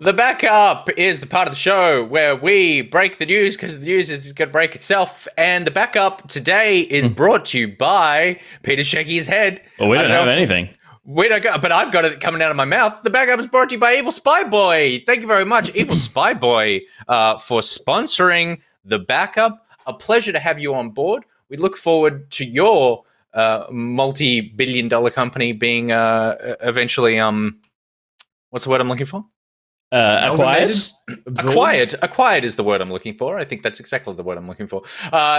The backup is the part of the show where we break the news because the news is going to break itself. And the backup today is brought to you by Peter shaking his head. Well, we don't have anything. We don't go, but I've got it coming out of my mouth. The backup is brought to you by Evil Spy Boy. Thank you very much, Evil Spy Boy, for sponsoring the backup. A pleasure to have you on board. We look forward to your multi-billion-dollar company being eventually what's the word I'm looking for? Acquired? Acquired is the word I'm looking for. I think that's exactly the word I'm looking for.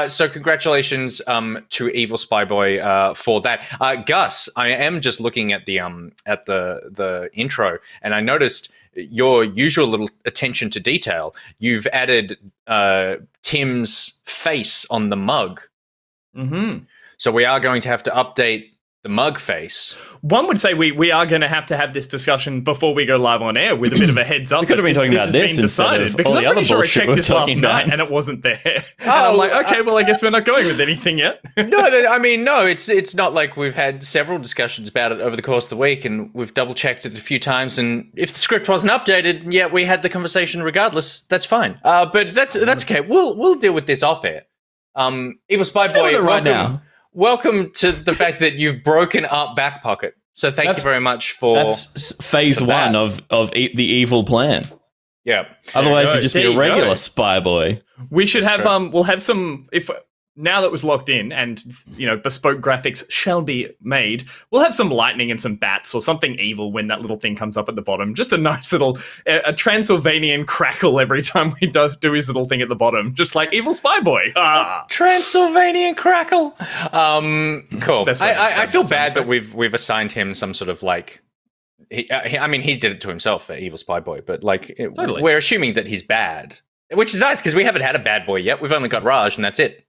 So congratulations to Evil Spy Boy for that. Gus, I am just looking at the intro, and I noticed your usual little attention to detail. You've added Tim's face on the mug. Mm-hmm. So we are going to have to update the mug face. One would say we are going to have this discussion before we go live on air with a bit of a heads up. We could have been talking about this instead of all the other bullshit we were talking about, and it wasn't there. And I'm like, okay, well, I guess we're not going with anything yet. No, I mean, no, it's not like we've had several discussions about it over the course of the week, and we've double checked it a few times. And if the script wasn't updated, and yet we had the conversation regardless, that's fine. But that's okay. We'll deal with this off air. Evil Spy Boy, right now. Welcome to the fact that you've broken up Back Pocket. So thank you very much for... That's phase one of the evil plan. Yeah. Otherwise, you'd just be a regular spy boy. We should have, we'll have some... Now that was locked in and, bespoke graphics shall be made, we'll have some lightning and some bats or something evil when that little thing comes up at the bottom. Just a nice little a Transylvanian crackle every time we do his little thing at the bottom. Just like Evil Spy Boy. Ah. Transylvanian crackle. Cool. I feel bad that we've assigned him some sort of like... he did it to himself for Evil Spy Boy, but totally. We're assuming that he's bad. Which is nice because we haven't had a bad boy yet. We've only got Raj and that's it.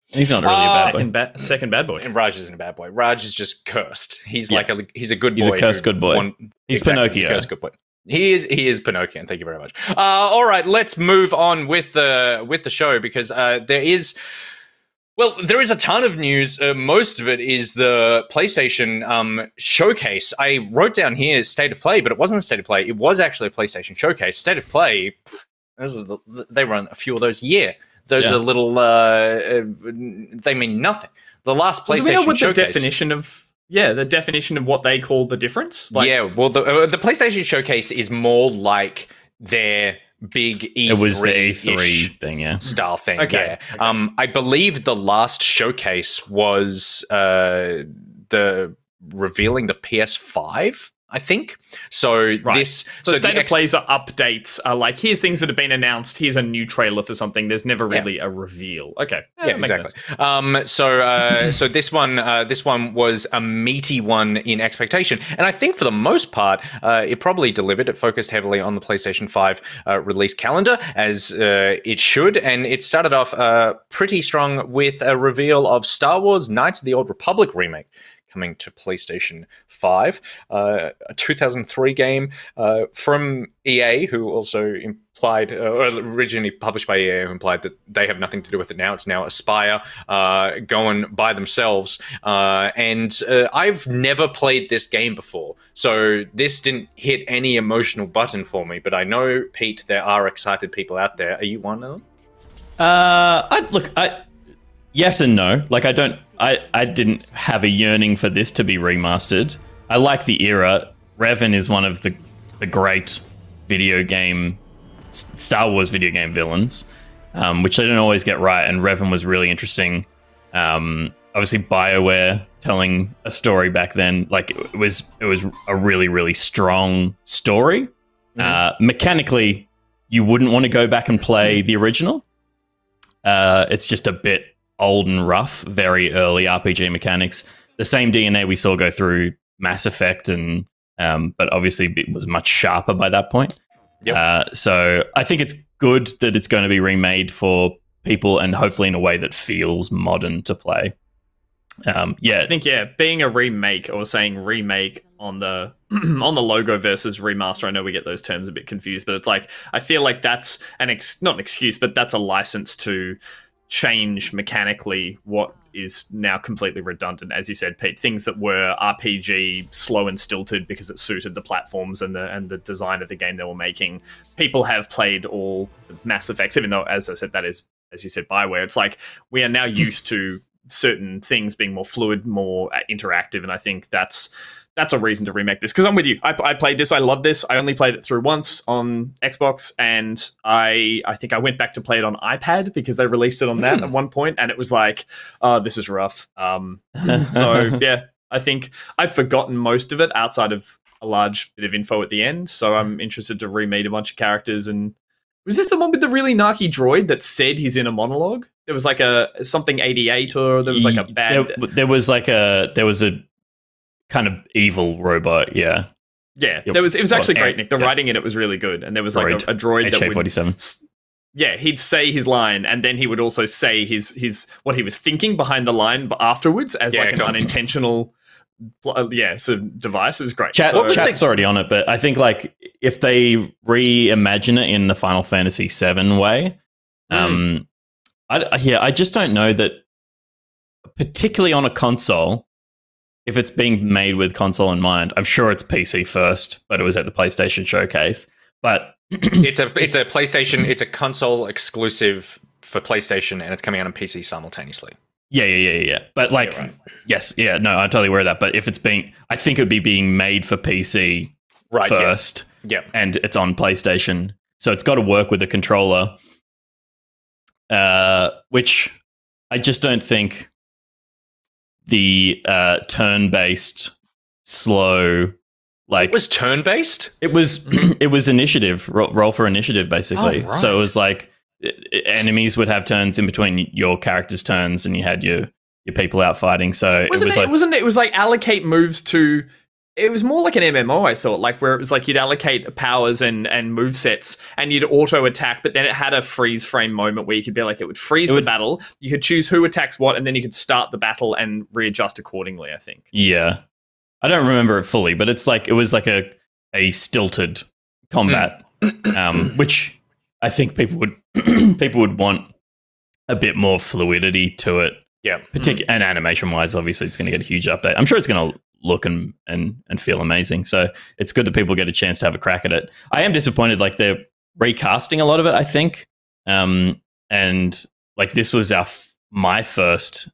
He's not really a bad boy. Second bad boy. And Raj isn't a bad boy. Raj is just cursed. He's he's a good boy. He's a cursed good boy. He's Pinocchio. He's a cursed good boy. He is Pinocchio. Thank you very much. All right, let's move on with the show because there is a ton of news. Most of it is the PlayStation showcase. I wrote down here State of Play, but it wasn't a State of Play. It was actually a PlayStation showcase. State of Play, they run a few of those a year. Those are little, they mean nothing. The last PlayStation showcase... Do we know what the definition of what they call the difference? The PlayStation showcase is more like their big E3 It was the E3 thing, style thing, Okay. I believe the last showcase was the revealing the PS5. I think so. Right. So State of Plays are updates. Are like, here's things that have been announced. Here's a new trailer for something. There's never really a reveal. Okay, yeah, exactly. So this one was a meaty one in expectation, and I think for the most part, it probably delivered. It focused heavily on the PlayStation 5 release calendar, as it should, and it started off pretty strong with a reveal of Star Wars: Knights of the Old Republic remake, coming to PlayStation 5, a 2003 game from EA, who also implied, or originally published by EA, who implied that they have nothing to do with it now. It's now Aspire going by themselves. And I've never played this game before, so this didn't hit any emotional button for me. But I know, Pete, there are excited people out there. Are you one of them? Yes and no. I didn't have a yearning for this to be remastered. I like the era. Revan is one of the great Star Wars video game villains, which they don't always get right. And Revan was really interesting. Obviously, BioWare telling a story back then, it was a really, really strong story. Mechanically, you wouldn't want to go back and play the original. It's just a bit old and rough, very early RPG mechanics. The same DNA we saw go through Mass Effect, and but obviously it was much sharper by that point. Yep. So I think it's good that it's going to be remade for people, and hopefully in a way that feels modern to play. I think being a remake, or saying remake on the on the logo versus remaster, I know we get those terms a bit confused, but it's like, I feel like that's not an excuse, but that's a license to change mechanically what is now completely redundant, as you said, Pete. Things that were RPG slow and stilted because it suited the platforms and the design of the game they were making. People have played all the Mass Effects, even though, as I said, that is, as you said, Bioware. It's like we are now used to certain things being more fluid, more interactive, and I think that's a reason to remake this. Because I'm with you. I played this. I love this. I only played it through once on Xbox, and I think I went back to play it on iPad because they released it on that at one point, and it was like, oh, this is rough. So yeah, I think I've forgotten most of it outside of a large bit of info at the end. So I'm interested to re-meet a bunch of characters. And was this the one with the really narky droid that said he's in a monologue? There was like a something 88, or there was like a bad. There was a kind of evil robot, yeah. It was actually great, Nick. The writing in it was really good, and there was like a droid that would HA-47. Yeah, he'd say his line, and then he would also say his what he was thinking behind the line, but afterwards as like an unintentional sort of device. It was great. Chat's already on it, but I think like if they reimagine it in the Final Fantasy VII way, I just don't know that, particularly on a console. If it's being made with console in mind, I'm sure it's PC first, but it was at the PlayStation showcase. But it's a PlayStation, it's a console exclusive for PlayStation, and it's coming out on PC simultaneously. Yeah. But like, yes, no, I'm totally aware of that. But if it's I think it would be being made for PC first, and it's on PlayStation, so it's got to work with the controller, which I just don't think. The turn-based, slow, like it was turn-based. It was initiative, roll for initiative, basically. Oh, right. So it was like enemies would have turns in between your character's turns, and you had your people out fighting. So it was like allocate moves to. It was more like an MMO, I thought, like where it was like you'd allocate powers and move sets, and you'd auto attack, but then it had a freeze frame moment where you could be like, it would freeze the battle. You could choose who attacks what, and then you could start the battle and readjust accordingly, I think. Yeah. I don't remember it fully, but it was like a stilted combat, which I think people would want a bit more fluidity to it. Yeah. And animation wise, obviously it's going to get a huge update. I'm sure it's going to look and feel amazing. So it's good that people get a chance to have a crack at it. I am disappointed, like they're recasting a lot of it, I think. And like this was my first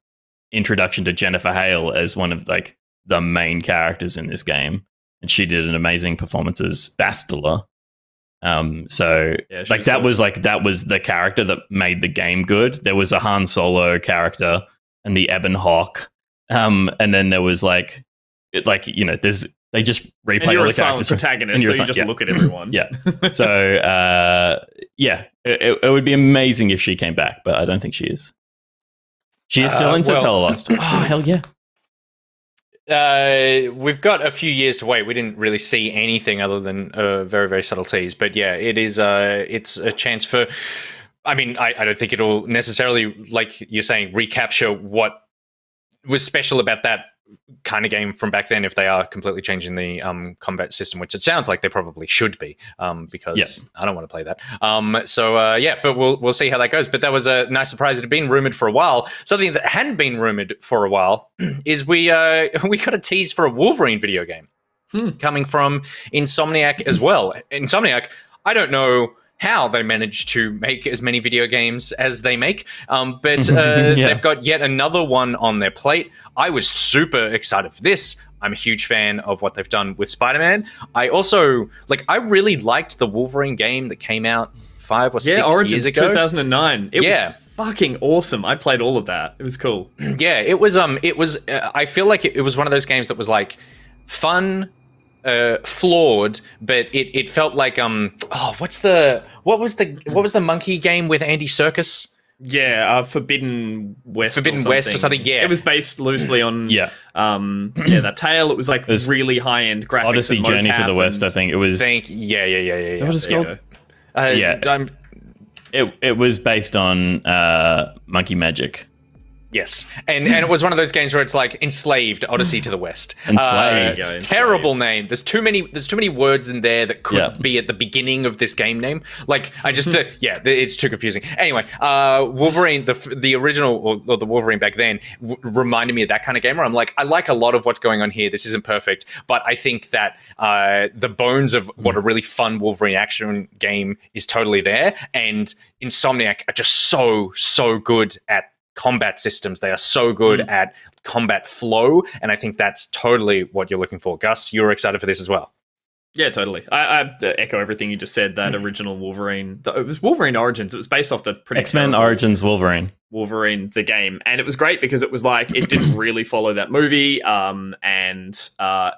introduction to Jennifer Hale as one of like the main characters in this game. And she did an amazing performance as Bastila. So like that was the character that made the game good. There was a Han Solo character and the Ebon Hawk. And then there was they just replay all the characters. Protagonist, so you just look at everyone. Yeah. So it would be amazing if she came back, but I don't think she is. She is still in since Hell Lost. Oh hell yeah. We've got a few years to wait. We didn't really see anything other than very, very subtle tease. But yeah, it's a chance for. I mean, I don't think it'll necessarily, like you're saying, recapture what was special about that kind of game from back then, if they are completely changing the combat system, which it sounds like they probably should be, because I don't want to play that. But we'll see how that goes. But that was a nice surprise. It had been rumored for a while. Something that hadn't been rumored for a while is we got a tease for a Wolverine video game coming from Insomniac as well. Insomniac, I don't know how they managed to make as many video games as they make, but they've got yet another one on their plate. I was super excited for this. I'm a huge fan of what they've done with Spider-Man. I also, I really liked the Wolverine game that came out 5 or 6 Origins years ago. 2009. It was fucking awesome. I played all of that. It was cool. Yeah, it was, I feel like it was one of those games that was fun, flawed, but it felt like what was the monkey game with Andy Serkis? Yeah, Forbidden West or something. Yeah, it was based loosely on that tale. It was really high end graphics. Odyssey Journey to the West, I think it was. Yeah. Is that what it's called? It was based on Monkey Magic. Yes, and it was one of those games where it's like Enslaved, Odyssey to the West. Enslaved. Terrible name. There's too many words in there that could be at the beginning of this game name. Like I just it's too confusing. Anyway, Wolverine, the original or the Wolverine back then reminded me of that kind of game where I'm like, I like a lot of what's going on here. This isn't perfect, but I think that the bones of what a really fun Wolverine action game is totally there. And Insomniac are just so good at combat systems. They are so good at combat flow, and I think that's totally what you're looking for. Gus, you're excited for this as well. Yeah, totally. I echo everything you just said. That original Wolverine, it was Wolverine Origins. It was based off the pretty X-Men Origins Wolverine, the game, and it was great because it was like it didn't really follow that movie, and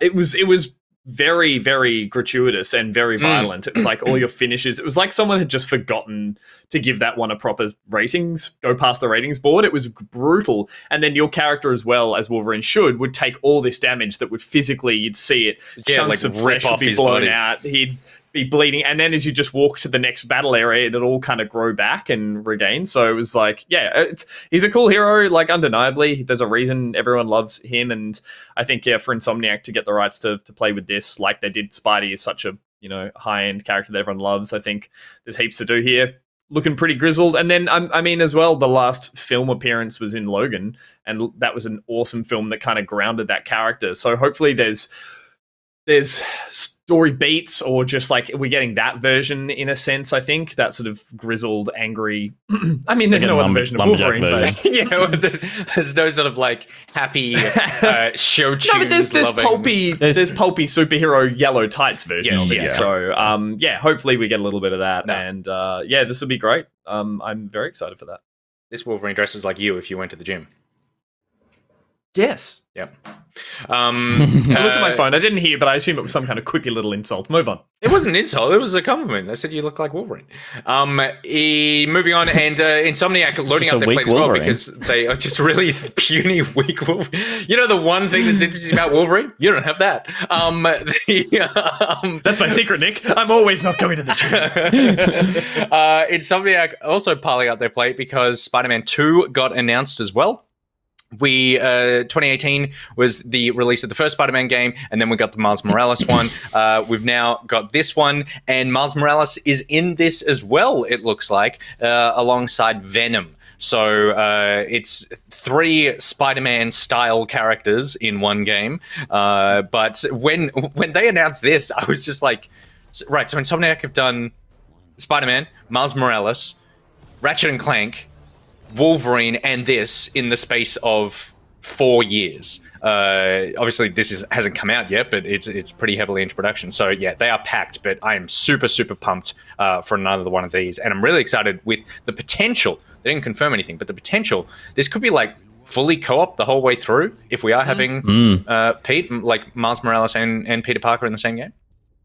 it was very, very gratuitous and very violent. It was like all your finishes. It was like someone had just forgotten to give that one a proper go past the ratings board. It was brutal. And then your character as well, as Wolverine would take all this damage that would physically, you'd see it. Chunks of flesh would be blown out. He'd be bleeding. And then as you just walk to the next battle area, it'd all kind of grow back and regain. So it was like, he's a cool hero, like undeniably. There's a reason everyone loves him. And I think, for Insomniac to get the rights to play with this, like they did Spidey, is such a, high-end character that everyone loves. I think there's heaps to do here. Looking pretty grizzled. And then, I mean, as well, the last film appearance was in Logan, and that was an awesome film that kind of grounded that character. So hopefully there's story beats, or just like we're getting that version in a sense. I think that sort of grizzled, angry. I mean, there's no other version of Wolverine, but there's no sort of like happy show tunes. No, but there's pulpy superhero yellow tights version of it. Yeah. So hopefully we get a little bit of that, and this will be great. I'm very excited for that. This Wolverine dresses like you if you went to the gym. Yes. Yep. I looked at my phone. I didn't hear, but I assume it was some kind of quippy little insult. Move on. It wasn't an insult. It was a compliment. I said you look like Wolverine. Moving on, and Insomniac loading up their plate as well because they are just really puny, weak Wolverine. The one thing that's interesting about Wolverine? You don't have that. That's my secret, Nick. I'm always not going to the gym. Insomniac also piling up their plate because Spider-Man 2 got announced as well. 2018 was the release of the first Spider-Man game, and then we got the Miles Morales one. We've now got this one, and Miles Morales is in this as well, it looks like, alongside Venom. So it's 3 Spider-Man style characters in one game. But when they announced this, I was just like, right, so Insomniac have done Spider-Man, Miles Morales, Ratchet and Clank, Wolverine, and this in the space of 4 years. Obviously, this hasn't come out yet, but it's pretty heavily into production. So yeah, they are packed. But I am super pumped for another one of these, and I'm really excited with the potential. They didn't confirm anything, but the potential. This could be like fully co-op the whole way through if we are having Pete, like Miles Morales and Peter Parker in the same game.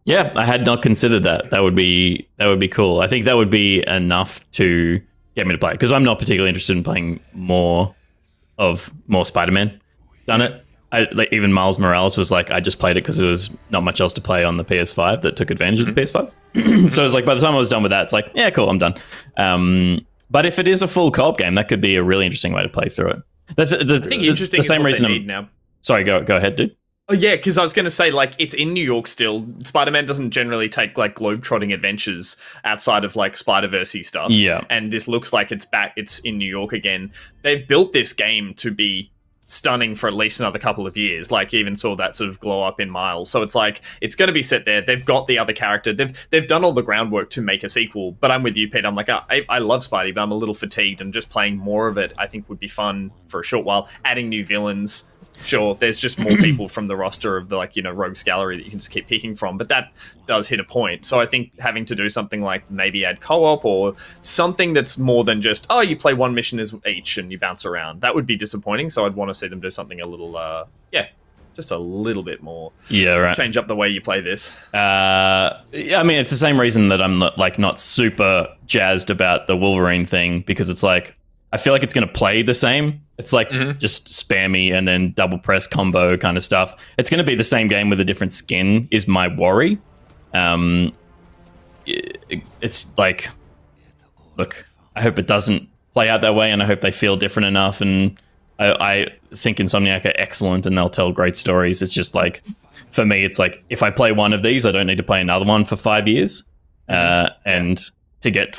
Yeah, I had not considered that. That would be cool. I think that would be enough to get me to play, because I'm not particularly interested in playing more Spider-Man. Done it. Even Miles Morales was like, I just played it because there was not much else to play on the PS5 that took advantage of the PS5. So it was like, by the time I was done with that, it's like, yeah, cool, I'm done. But if it is a full co-op game, that could be a really interesting way to play through it. I think interesting. The same reason I'm now. Sorry, go ahead, dude. Oh yeah, because I was going to say, like, it's in New York still. Spider-Man doesn't generally take like globe-trotting adventures outside of like Spider-Verse-y stuff. Yeah, and this looks like it's back. It's in New York again. They've built this game to be stunning for at least another couple of years. Like, you even saw that sort of glow up in Miles. So it's like it's going to be set there. They've got the other character. They've done all the groundwork to make a sequel. But I'm with you, Pete. I'm like, I love Spidey, but I'm a little fatigued, and just playing more of it I think would be fun for a short while. Adding new villains. Sure, there's just more people from the roster of the rogues gallery that you can just keep picking from, but that does hit a point. So I think having to do something like maybe add co-op or something that's more than just, you play one mission as each and you bounce around, that would be disappointing. So I'd want to see them do something a little, just a little bit more. Yeah, right. Change up the way you play this. I mean, it's the same reason that I'm not super jazzed about the Wolverine thing, because it's like, I feel like it's going to play the same. It's like just spammy and then double press combo kind of stuff. It's going to be the same game with a different skin is my worry. It's like, look, I hope it doesn't play out that way, and I hope they feel different enough and I think Insomniac are excellent and they'll tell great stories. It's just like, for me, it's like, if I play one of these, I don't need to play another one for 5 years. And to get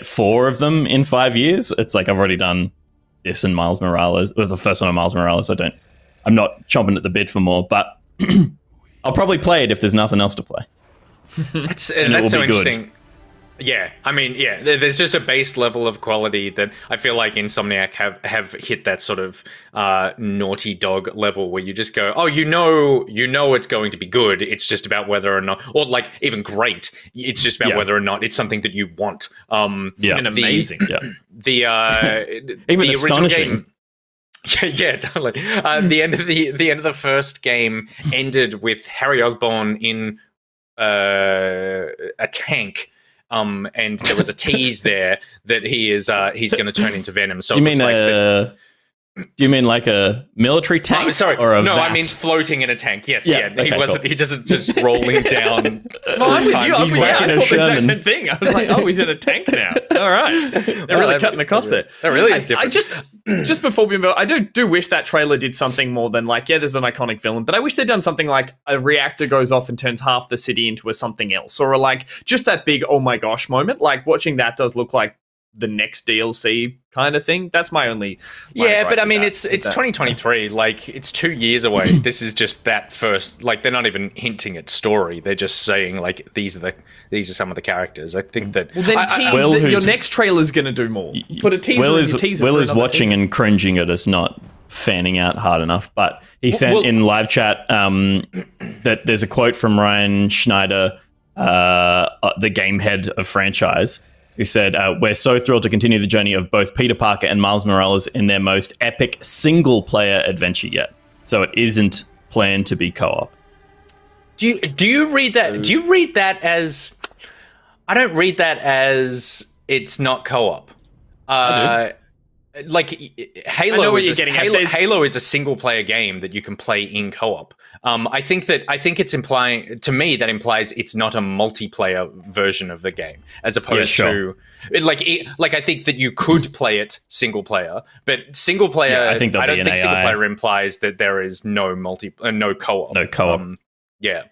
4 of them in 5 years, it's like I've already done this and Miles Morales. It was the first one on Miles Morales. I'm not chomping at the bit for more, but I'll probably play it if there's nothing else to play. That's so interesting. Yeah, I mean, yeah, there's just a base level of quality that I feel like Insomniac have hit that sort of Naughty Dog level where you just go, oh, you know it's going to be good. It's just about whether or not, or like even great. It's just about whether or not it's something that you want. Even amazing. The even the astonishing. Game, yeah, totally. The end of the first game ended with Harry Osborn in a tank. And there was a tease there that he's going to turn into Venom. So do you mean like a military tank? Sorry, or a no, vat? I mean floating in a tank. Yes, Yeah, he wasn't. cool. He doesn't just rolling down. Well, I'm with you. He's I whacking a thought the exact Sherman. same thing. I was like, oh, he's in a tank now. All right. They're really cutting the cost there. That really is different. I just before we move on, I do wish that trailer did something more than like, yeah, there's an iconic villain, but I wish they'd done something like a reactor goes off and turns half the city into a something else, or like just that big oh my gosh moment. Like watching that does look like the next DLC kind of thing. That's my only. Yeah, but I mean, it's 2023. Like, it's 2 years away. This is just that first. Like, they're not even hinting at story. They're just saying like these are some of the characters. I think that. Well, then tease your next trailer's going to do more. Put a teaser. Will in your teaser. Will is watching and cringing at us not fanning out hard enough. But he sent in live chat that there's a quote from Ryan Schneider, the game head of franchise, who said, we're so thrilled to continue the journey of both Peter Parker and Miles Morales in their most epic single-player adventure yet. So it isn't planned to be co-op. Do you read that? Do you read that as... I don't read that as it's not co-op. I do. Like, I know what you're getting at. Halo is a single-player game that you can play in co-op. I think it's implying, to me, that implies it's not a multiplayer version of the game, as opposed to like I think that you could play it single player, but single player. Yeah, I don't think single player implies that there is no no co-op. No co-op. Yeah,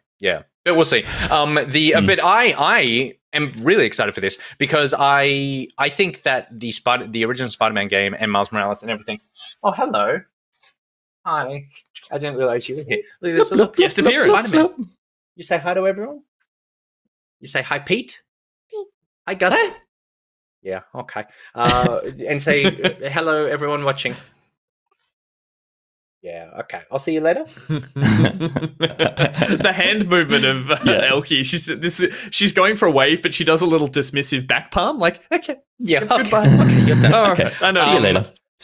but we'll see. But I am really excited for this because I think that the original Spider-Man game and Miles Morales and everything. Oh, hello. Hi. I didn't realize you were here. Look at this little guest appearance. Spider-Man. You say hi to everyone? You say hi, Pete? Hi, Gus. Yeah, okay. And say hello, everyone watching. Yeah, okay. I'll see you later. The hand movement of Elkie. She's going for a wave, but she does a little dismissive back palm. Like, okay. Yeah, goodbye. Okay, you're done. Okay. I know. See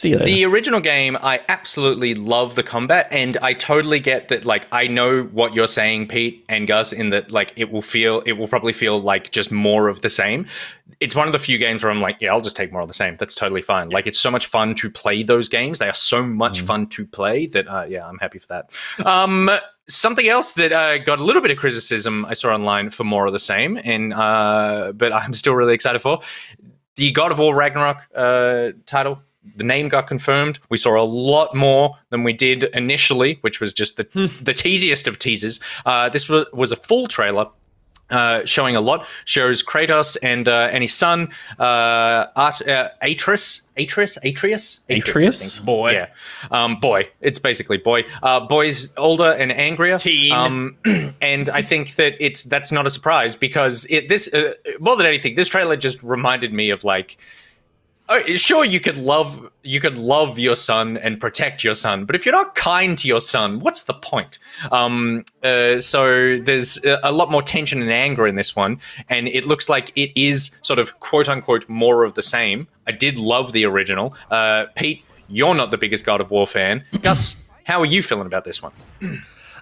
you later. The original game, I absolutely love the combat, and I totally get that. Like, I know what you're saying, Pete and Gus, in that like it will probably feel like just more of the same. It's one of the few games where I'm like, yeah, I'll just take more of the same. That's totally fine. Like, it's so much fun to play those games. They are so much fun to play that, yeah, I'm happy for that. Something else that got a little bit of criticism I saw online for more of the same, and but I'm still really excited for the God of War Ragnarok title. The name got confirmed. We saw a lot more than we did initially, which was just the teasiest of teasers. This was a full trailer showing a lot. Shows Kratos and his son, Atreus? Boy. Yeah. Boy. It's basically boy. Boy's older and angrier. Teen. And I think that that's not a surprise because more than anything, this trailer just reminded me of like, sure, you could love your son and protect your son, but if you're not kind to your son, what's the point? So there's a lot more tension and anger in this one, and it looks like it is sort of quote unquote more of the same. I did love the original. Pete, you're not the biggest God of War fan. Gus, how are you feeling about this one?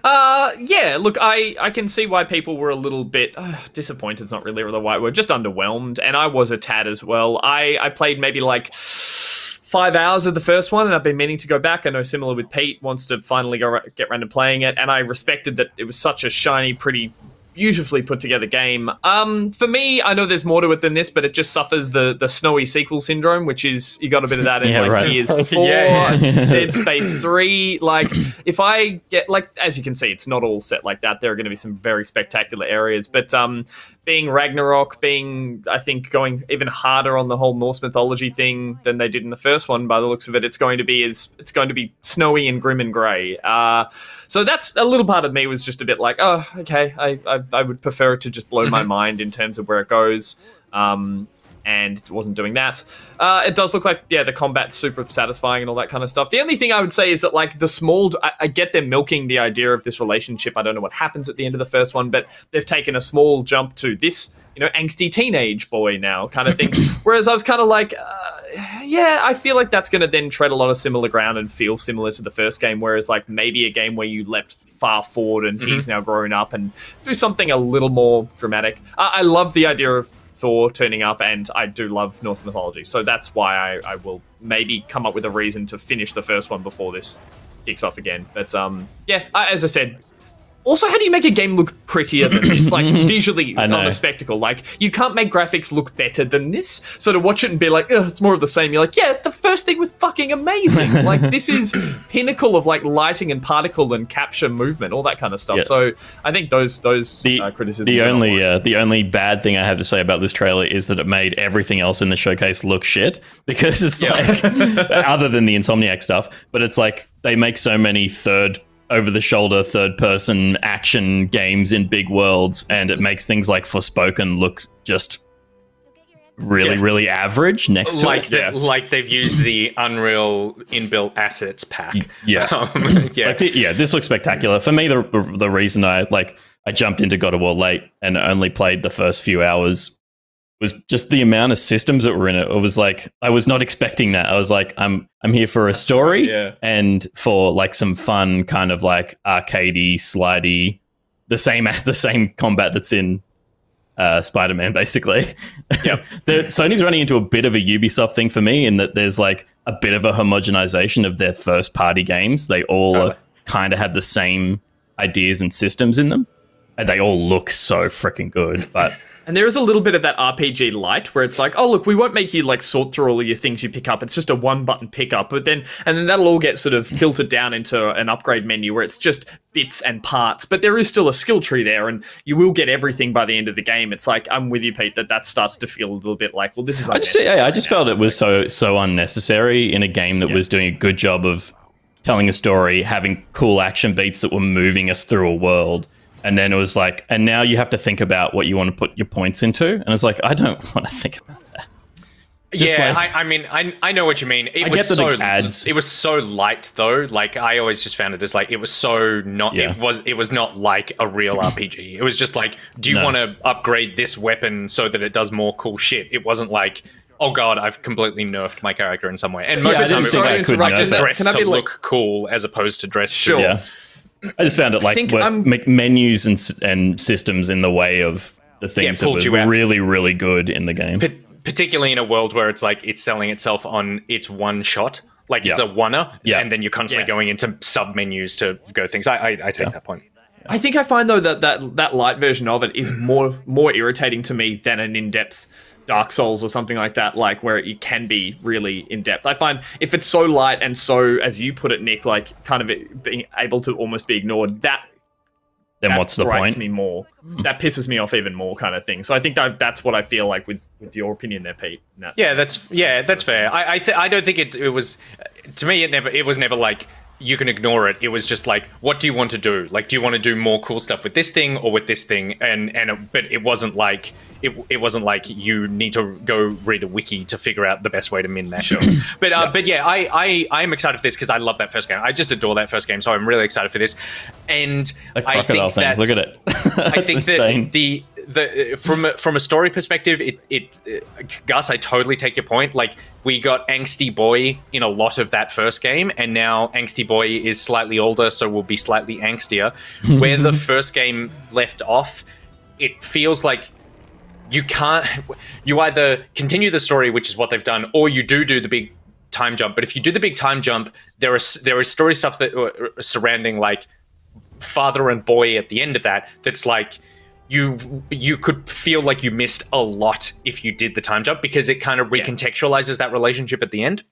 Yeah, look, I can see why people were a little bit disappointed's not really the right word, just underwhelmed, and I was a tad as well. I played maybe like 5 hours of the first one, and I've been meaning to go back. I know similar with Pete, wants to finally get around to playing it, and I respected that it was such a shiny, pretty beautifully put together game. For me, I know there's more to it than this, but it just suffers the snowy sequel syndrome, which is, you got a bit of that in Gears 4, Dead Space 3. Like, if I get, like, as you can see, it's not all set like that. There are going to be some very spectacular areas, but being Ragnarok, I think, going even harder on the whole Norse mythology thing than they did in the first one, by the looks of it, it's going to be snowy and grim and grey. So that's a little part of me was just a bit like, oh, okay, I would prefer it to just blow my mind in terms of where it goes. And it wasn't doing that. It does look like, the combat's super satisfying and all that kind of stuff. The only thing I would say is that, like, I get them milking the idea of this relationship. I don't know what happens at the end of the first one, but they've taken a small jump to this, angsty teenage boy now kind of thing. Whereas I was kind of like, I feel like that's going to then tread a lot of similar ground and feel similar to the first game. Whereas, like, maybe a game where you leapt far forward and he's now grown up and do something a little more dramatic. I love the idea of Thor turning up, and I do love Norse mythology, so that's why I will maybe come up with a reason to finish the first one before this kicks off again. But as I said, also, how do you make a game look prettier than this? Like, visually, not a spectacle. Like, you can't make graphics look better than this. So to watch it and be like, ugh, it's more of the same, you're like, yeah, the first thing was fucking amazing. Like, this is pinnacle of, like, lighting and particle and capture movement, all that kind of stuff. Yeah. So I think those criticisms. The only bad thing I have to say about this trailer is that it made everything else in the showcase look shit, because it's like, other than the Insomniac stuff, but it's like they make so many over-the-shoulder, third-person action games in big worlds, and it makes things like Forspoken look just really average next to it. Like they've used the Unreal inbuilt assets pack. This looks spectacular. For me, the reason I jumped into God of War late and only played the first few hours was just the amount of systems that were in it. It was like, I was not expecting that. I was like, I'm here for a story and for like some fun kind of like arcadey, slidey, the same combat that's in Spider-Man, basically. Yep. Sony's running into a bit of a Ubisoft thing for me, in that there's like a bit of a homogenization of their first party games. They all kind of had the same ideas and systems in them, and they all look so freaking good, but... And there is a little bit of that RPG light where it's like, oh, look, we won't make you like sort through all of your things you pick up. It's just a one button pickup. But then that'll all get sort of filtered down into an upgrade menu where it's just bits and parts. But there is still a skill tree there, and you will get everything by the end of the game. It's like, I'm with you, Pete, that starts to feel a little bit like, well, this is unnecessary. I just felt it was so unnecessary in a game that was doing a good job of telling a story, having cool action beats that were moving us through a world. And then it was like, and now you have to think about what you want to put your points into. And it's like, I don't want to think about that. I know what you mean. It was so light though. Like, I always just found it as like, it was so not, it was not like a real RPG. It was just like, do you want to upgrade this weapon so that it does more cool shit? It wasn't like, oh god, I've completely nerfed my character in some way. And most of the time it was like, just dressed to look cool as opposed to dressed to... I just found it like menus and systems in the way of the things that were really, really good in the game. Particularly in a world where it's like it's selling itself on its one shot. Like it's a one-er, and then you're constantly going into sub-menus to go things. I take that point. I think I find, though, that light version of it is more irritating to me than an in-depth Dark Souls or something like that, like where it can be really in depth. I find if it's so light and so, as you put it, Nick, like kind of being able to almost be ignored, then what's the point? Me more. That pisses me off even more, kind of thing. So I think that's what I feel like with your opinion there, Pete. That's fair. I don't think it was, to me it was never like you can ignore it. It was just like, what do you want to do? Like, do you want to do more cool stuff with this thing or with this thing? But it wasn't like you need to go read a wiki to figure out the best way to min mash those. But I'm excited for this because I love that first game. I just adore that first game, so I'm really excited for this. And I think that, look at it. I think that from a story perspective, Gus, I totally take your point. Like, we got Angsty Boy in a lot of that first game, and now Angsty Boy is slightly older, so will be slightly angstier. Where the first game left off, it feels like you either continue the story, which is what they've done, or you do the big time jump. But if you do the big time jump, there is story stuff that surrounding like father and boy at the end of that's like, you could feel like you missed a lot if you did the time jump, because it kind of recontextualizes that relationship at the end.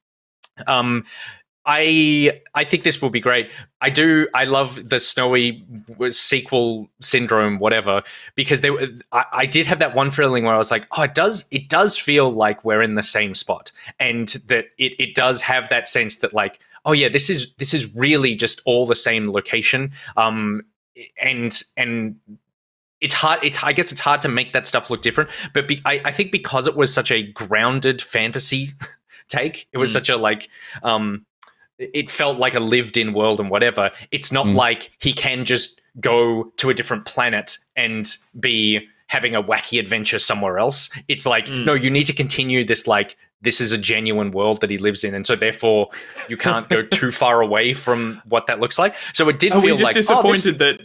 I think this will be great. I love the Snowy sequel syndrome, whatever, because I did have that one feeling where I was like, oh, it does feel like we're in the same spot, and that it does have that sense that like, oh yeah, this is really just all the same location. And it's hard. I guess it's hard to make that stuff look different, but I think because it was such a grounded fantasy take, it was such a like, it felt like a lived-in world and whatever. It's not like he can just go to a different planet and be having a wacky adventure somewhere else. It's like, no, you need to continue this, like, this is a genuine world that he lives in, and so therefore you can't go too far away from what that looks like. So it did feel like, disappointed that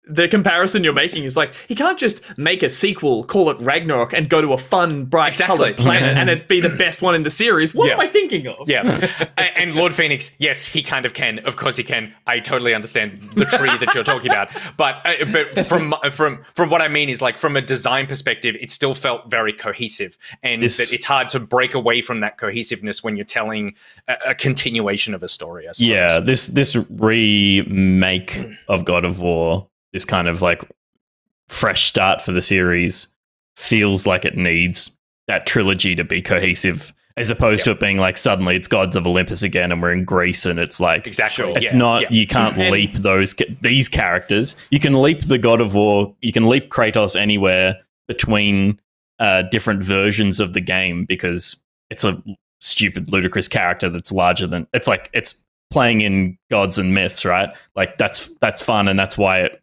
the comparison you're making is like, he can't just make a sequel, call it Ragnarok, and go to a fun, bright, colored planet and it be the best one in the series. What am I thinking of? Yeah. And Lord Phoenix, yes, he kind of can. Of course he can. I totally understand the tree that you're talking about. But from what I mean is, like, from a design perspective, it still felt very cohesive. And that it's hard to break away from that cohesiveness when you're telling a continuation of a story, I suppose. Yeah, this remake of God of War, this kind of like fresh start for the series, feels like it needs that trilogy to be cohesive, as opposed to it being like suddenly it's Gods of Olympus again and we're in Greece and it's like, it's not, you can't leap these characters. You can leap the God of War, you can leap Kratos anywhere between different versions of the game, because it's a stupid, ludicrous character that's larger than, it's like, it's playing in gods and myths, right? Like that's fun, and that's why it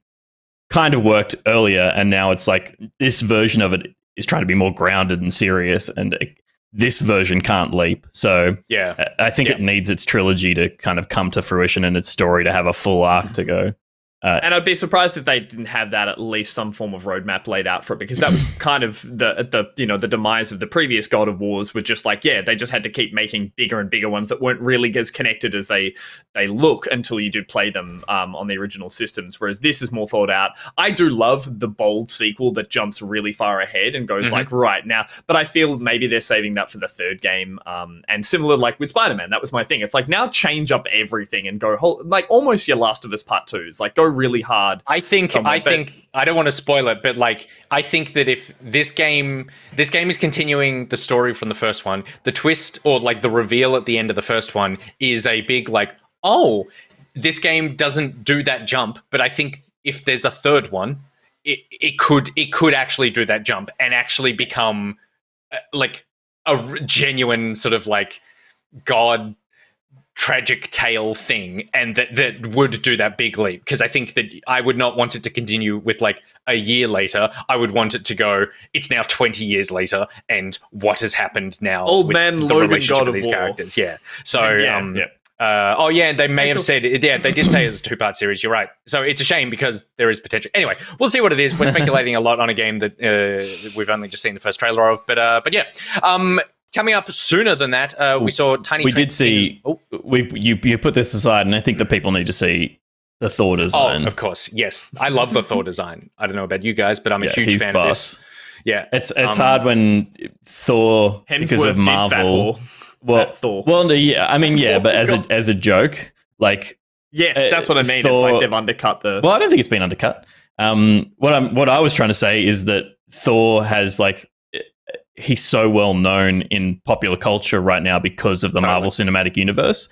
kind of worked earlier, and now it's like this version of it is trying to be more grounded and serious, and this version can't leap. So I think it needs its trilogy to kind of come to fruition and its story to have a full arc to go. And I'd be surprised if they didn't have that, at least some form of roadmap laid out for it, because that was kind of the demise of the previous God of Wars. Were just like, they just had to keep making bigger and bigger ones that weren't really as connected as they look until you do play them on the original systems. Whereas this is more thought out. I do love the bold sequel that jumps really far ahead and goes like, right now, but I feel maybe they're saving that for the third game. And similar, like with Spider-Man, that was my thing. It's like, now change up everything and go like almost your Last of Us Part 2s, like go really hard. I think I don't want to spoil it, but like, I think that if this game is continuing the story from the first one, the twist or like the reveal at the end of the first one is a big like, oh, this game doesn't do that jump. But I think if there's a third one, it could actually do that jump and actually become like a genuine sort of like God tragic tale thing, and that would do that big leap. Because I think that I would not want it to continue with like a year later. I would want it to go, it's now 20 years later, and what has happened now? Old man Logan, God of these War. Characters. Yeah. So they may have said they did say it was a 2-part series. You're right. So it's a shame because there is potential. Anyway, we'll see what it is. We're speculating a lot on a game that we've only just seen the first trailer of. But yeah. Coming up sooner than that, we saw Tiny. We did see. You put this aside, and I think that people need to see the Thor design. Oh, of course, yes. I love the Thor design. I don't know about you guys, but I'm a huge fan of this. Yeah, it's hard when Thor, because of Marvel. Thor. Well, yeah, I mean, yeah, but as a joke, like, yes, that's what I mean. Thor, it's like they've undercut the. Well, I don't think it's been undercut. What I was trying to say is that Thor has like. He's so well known in popular culture right now because of the Marvel Cinematic Universe.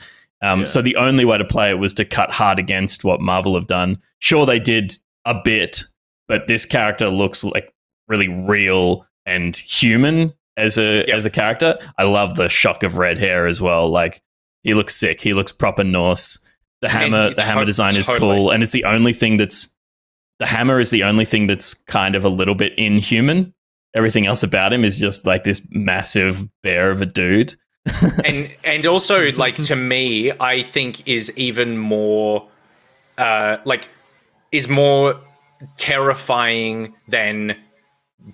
So the only way to play it was to cut hard against what Marvel have done. Sure, they did a bit, but this character looks like really real and human as a character. I love the shock of red hair as well. Like, he looks sick. He looks proper Norse. The hammer design is cool, and it's the only thing the hammer is the only thing that's kind of a little bit inhuman. Everything else about him is just like this massive bear of a dude. and also, like, to me, I think is even more is more terrifying than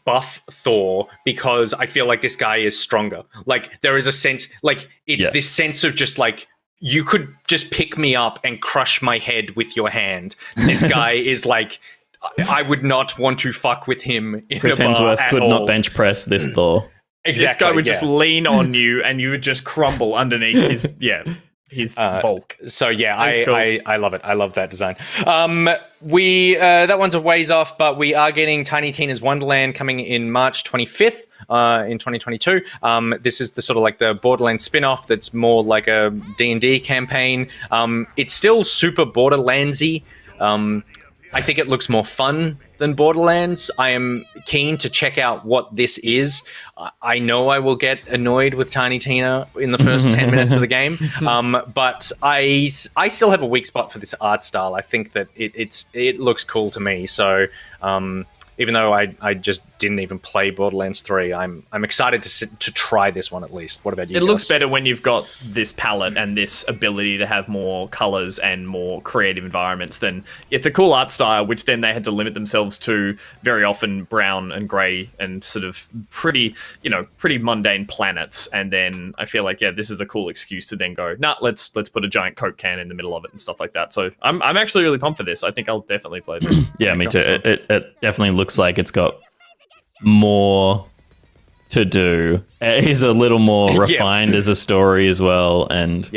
buff Thor, because I feel like this guy is stronger. Like, there is a sense, like, it's this sense of just like, you could just pick me up and crush my head with your hand. This guy is like I would not want to fuck with him in Chris a bar Hemsworth at could all. not bench press this Thor. Exactly, this guy would just lean on you, and you would just crumble underneath his bulk. So yeah, Cool. I love it. I love that design. We that one's a ways off, but we are getting Tiny Tina's Wonderland coming in March 25th in 2022. This is the sort of like the Borderlands spin-off that's more like a D&D campaign. It's still super Borderlandsy. I think it looks more fun than Borderlands. I am keen to check out what this is. I know I will get annoyed with Tiny Tina in the first 10 minutes of the game, but I still have a weak spot for this art style. I think that it looks cool to me. So even though I just didn't even play Borderlands 3, I'm excited to try this one at least. What about you? It looks better when you've got this palette and this ability to have more colors and more creative environments. Then it's a cool art style, which then they had to limit themselves to very often brown and gray and sort of pretty mundane planets. And then I feel like, this is a cool excuse to then go, nah, let's put a giant Coke can in the middle of it and stuff like that. So I'm actually really pumped for this. I think I'll definitely play this. Yeah, me too. It definitely looks like it's got more to do. It is a little more refined as a story as well. And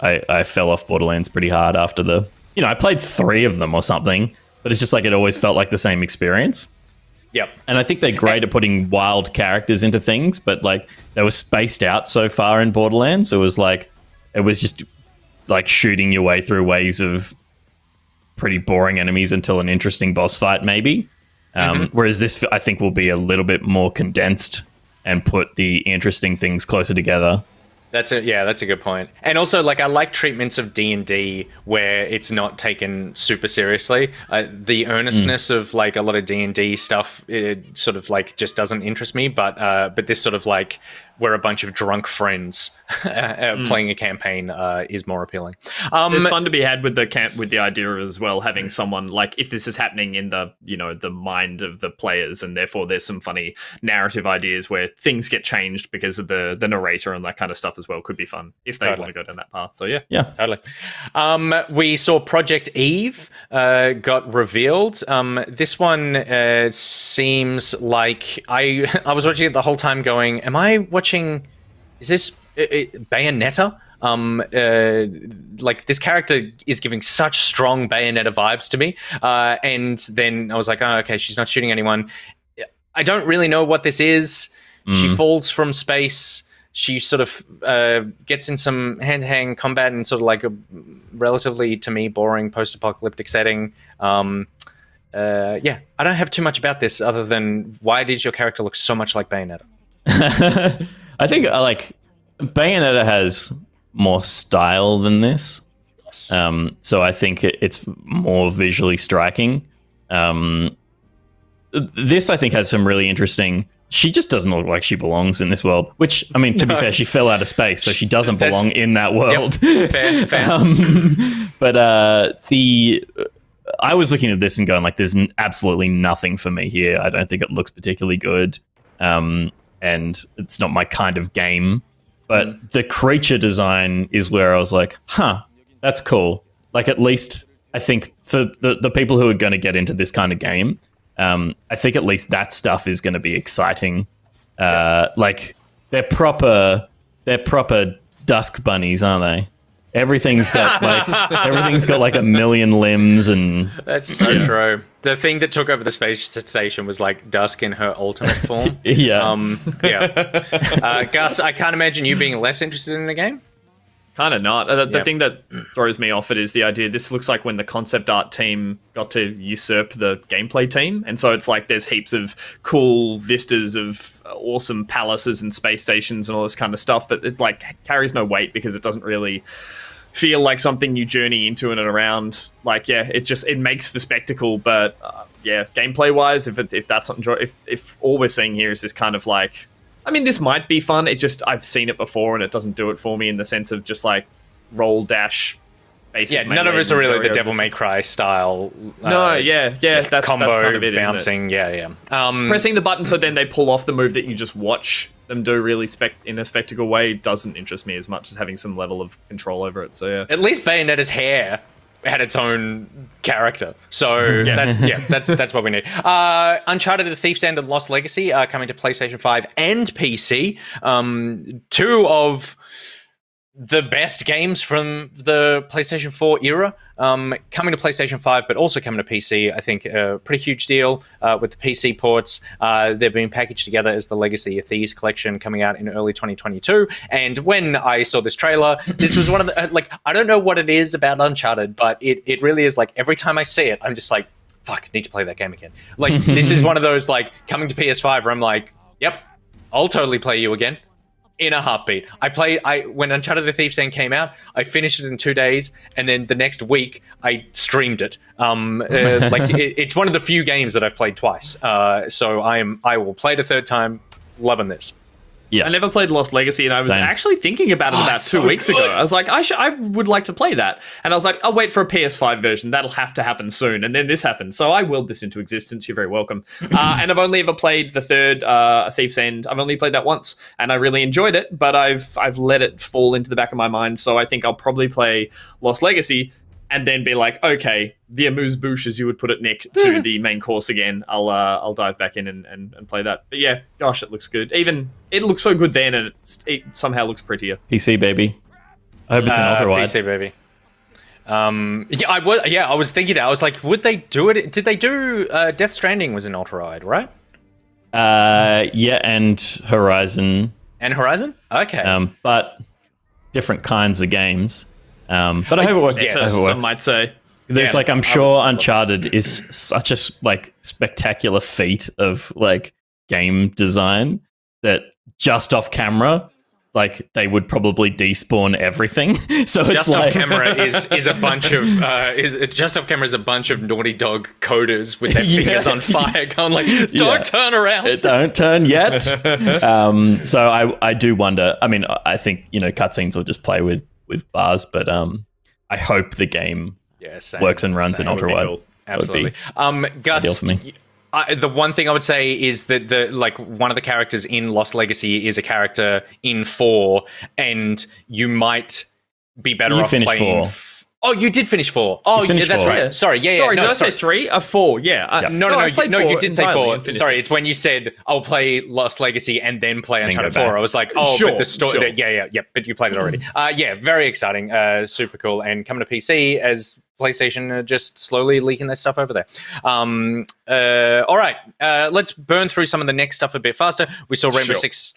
I fell off Borderlands pretty hard after I played 3 of them or something, but it's just like it always felt like the same experience. Yep. And I think they're great at putting wild characters into things, but like they were spaced out so far in Borderlands. It was just like shooting your way through waves of pretty boring enemies until an interesting boss fight, maybe. Whereas this, I think, will be a little bit more condensed and put the interesting things closer together. That's a good point. And also, like, I like treatments of D&D where it's not taken super seriously. The earnestness of like a lot of D&D stuff, it sort of like just doesn't interest me. But this sort of like we're a bunch of drunk friends playing a campaign is more appealing. There's fun to be had with the idea as well, having someone like, if this is happening in the the mind of the players, and therefore there's some funny narrative ideas where things get changed because of the narrator and that kind of stuff as well. Could be fun if they want to go down that path. So yeah, totally. We saw Project Eve got revealed. This one seems like I was watching it the whole time going, am I watching? Is this Bayonetta? Like this character is giving such strong Bayonetta vibes to me. And then I was like, oh, okay, she's not shooting anyone. I don't really know what this is. She falls from space. She sort of gets in some hand-to-hand combat in sort of like a relatively, to me, boring post-apocalyptic setting. I don't have too much about this other than why does your character look so much like Bayonetta? I think like Bayonetta has more style than this. So I think it's more visually striking. This I think has some really interesting. She just doesn't look like she belongs in this world, which, I mean, to be fair, she fell out of space, so she doesn't belong in that world. Yep. Fair. But I was looking at this and going like, there's absolutely nothing for me here. I don't think it looks particularly good. And it's not my kind of game. But the creature design is where I was like, huh, that's cool. Like, at least I think for the people who are going to get into this kind of game, I think at least that stuff is going to be exciting. Like, they're proper dusk bunnies, aren't they? Everything's got like a million limbs, and that's so true. The thing that took over the space station was like Dusk in her ultimate form. Gus, I can't imagine you being less interested in the game. Kind of not. The thing that throws me off it is the idea. This looks like when the concept art team got to usurp the gameplay team. And so it's like there's heaps of cool vistas of awesome palaces and space stations and all this kind of stuff. But it like carries no weight because it doesn't really feel like something you journey into and around. Like, it makes for spectacle. But gameplay wise, if that's not if all we're seeing here is this kind of like, I mean, this might be fun. I've seen it before and it doesn't do it for me in the sense of just like roll dash. Basic none of us are really the Devil May Cry style. That's combo kind of it, bouncing. Isn't it? Pressing the button so then they pull off the move that you just watch them do really in a spectacle way doesn't interest me as much as having some level of control over it. So at least Bayonetta's hair had its own character. So that's what we need. Uncharted: The Thief's End and Lost Legacy are coming to PlayStation 5 and PC. Two of the best games from the PlayStation 4 era, coming to PlayStation 5, but also coming to PC. I think a pretty huge deal with the PC ports. They're being packaged together as the Legacy of Thieves collection coming out in early 2022. And when I saw this trailer, this was one of the, like, I don't know what it is about Uncharted, but it really is like every time I see it, I'm just like, fuck, I need to play that game again. Like, this is one of those, like, coming to PS5 where I'm like, yep, I'll totally play you again. In a heartbeat. When Uncharted: The Thief's End came out, I finished it in 2 days, and then the next week I streamed it. It's one of the few games that I've played twice. So I will play it a third time, loving this. Yeah, I never played Lost Legacy, and I was actually thinking about it about 2 weeks ago. I was like, I would like to play that, and I was like, I'll wait for a PS5 version. That'll have to happen soon. And then this happened, so I willed this into existence. You're very welcome. And I've only ever played the third Thief's End. I've only played that once, and I really enjoyed it. But I've let it fall into the back of my mind. So I think I'll probably play Lost Legacy, and then be like, okay, the amuse-bouche, as you would put it, Nick, to the main course again. I'll dive back in and play that. But yeah, gosh, it looks good. Even it looked so good then, and it somehow looks prettier. PC baby. I hope it's an ultra-wide. PC baby. I was thinking that. I was like, would they do it? Did they do Death Stranding was an ultra-wide, right? Yeah, and Horizon. And Horizon? Okay. But different kinds of games. But I hope it works. Yes, some might say. There's I'm sure Uncharted is such a spectacular feat of game design that just off camera, they would probably despawn everything. So just off camera is a bunch of just off camera is a bunch of Naughty Dog coders with their fingers on fire, going don't turn around, don't turn yet. So I do wonder. I mean, I think cutscenes will just play with bars, but I hope the game works and runs in ultra wide. Cool. Absolutely. Gus, ideal for me. The one thing I would say is that one of the characters in Lost Legacy is a character in 4, and you might be better off playing 4. Oh, you did finish 4. Oh, yeah, that's 4. Right. Yeah. Sorry, did I say 3 or 4? Yeah. No, you did say 4. Sorry, it's when you said I'll play Lost Legacy and then play Uncharted 4. I was like, but the story. Sure. Yeah. But you played it already. Very exciting. Super cool, and coming to PC as PlayStation are just slowly leaking their stuff over there. All right, let's burn through some of the next stuff a bit faster. We saw Rainbow Six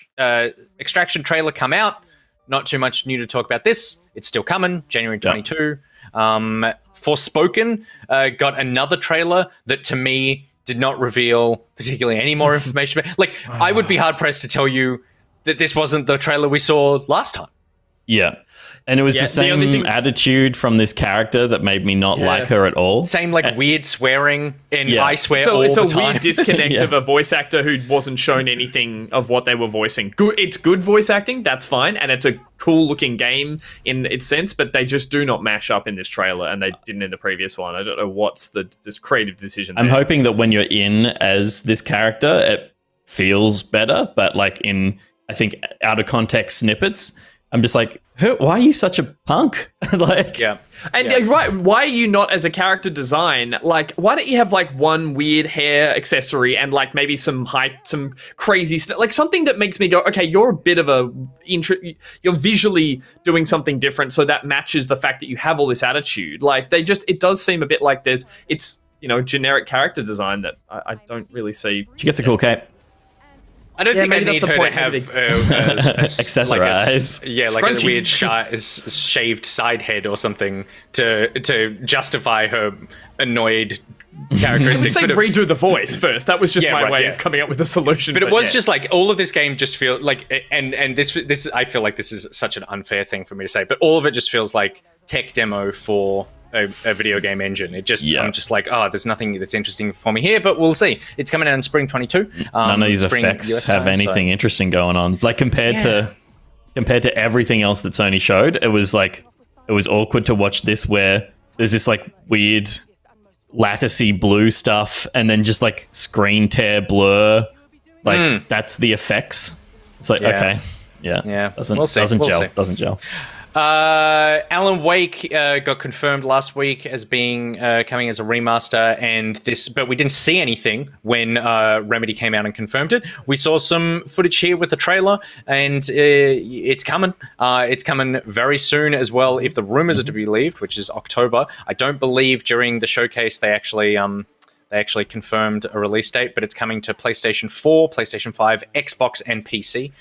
Extraction trailer come out. Not too much new to talk about this. It's still coming, January 22. Forspoken got another trailer that to me did not reveal particularly any more information. I would be hard pressed to tell you that this wasn't the trailer we saw last time. Yeah. And it was the same attitude from this character that made me not like her at all. Same weird swearing, and I swear all the time. It's a weird disconnect of a voice actor who wasn't shown anything of what they were voicing. It's good voice acting, that's fine, and it's a cool looking game in its sense, but they just do not mash up in this trailer, and they didn't in the previous one. I don't know what's this creative decision there. I'm hoping that when you're in as this character, it feels better, but in, I think, out of context snippets, I'm just like, why are you such a punk? And right, why are you not as a character design? Why don't you have one weird hair accessory and maybe some crazy stuff, something that makes me go, okay, you're a bit of you're visually doing something different, so that matches the fact that you have all this attitude. It does seem a bit like it's generic character design that I don't really see. She gets a cool cape. I don't think I need her to have accessorize. A weird shaved side head or something to justify her annoyed characteristics. I would say redo the voice first. That was just my way of coming up with a solution. But it was just all of this game just feels and this I feel like this is such an unfair thing for me to say, but all of it just feels like tech demo for a video game engine. I'm just like, there's nothing that's interesting for me here, but we'll see. It's coming out in spring 22. None of these effects have anything interesting going on. Compared to everything else that Sony showed, it was awkward to watch this where there's this weird latticey blue stuff and then just screen tear blur. That's the effects. It's okay. Yeah. We'll see. Doesn't gel. Alan Wake got confirmed last week as being coming as a remaster, but we didn't see anything when Remedy came out and confirmed it. We saw some footage here with the trailer, and it's coming. It's coming very soon as well, if the rumors are to be believed, which is October. I don't believe during the showcase they actually confirmed a release date, but it's coming to PlayStation 4, PlayStation 5, Xbox, and PC.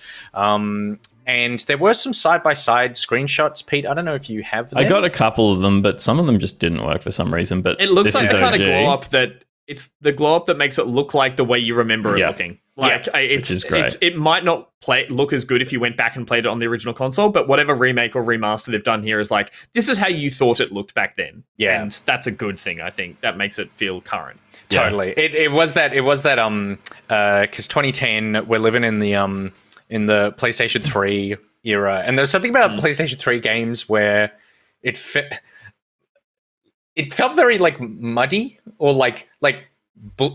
And there were some side-by-side screenshots, Pete. I don't know if you have them. I got a couple of them, but some of them just didn't work for some reason. But it looks like the kind of glow-up that... It's the glow-up that makes it look like the way you remember it looking. Like, which is great. It might not look as good if you went back and played it on the original console, but whatever remake or remaster they've done here is like, this is how you thought it looked back then. Yeah. And that's a good thing, I think. That makes it feel current. Totally. Yeah. It was that because 2010, we're living in the PlayStation 3 era, and there's something about PlayStation 3 games where it felt very like muddy, or like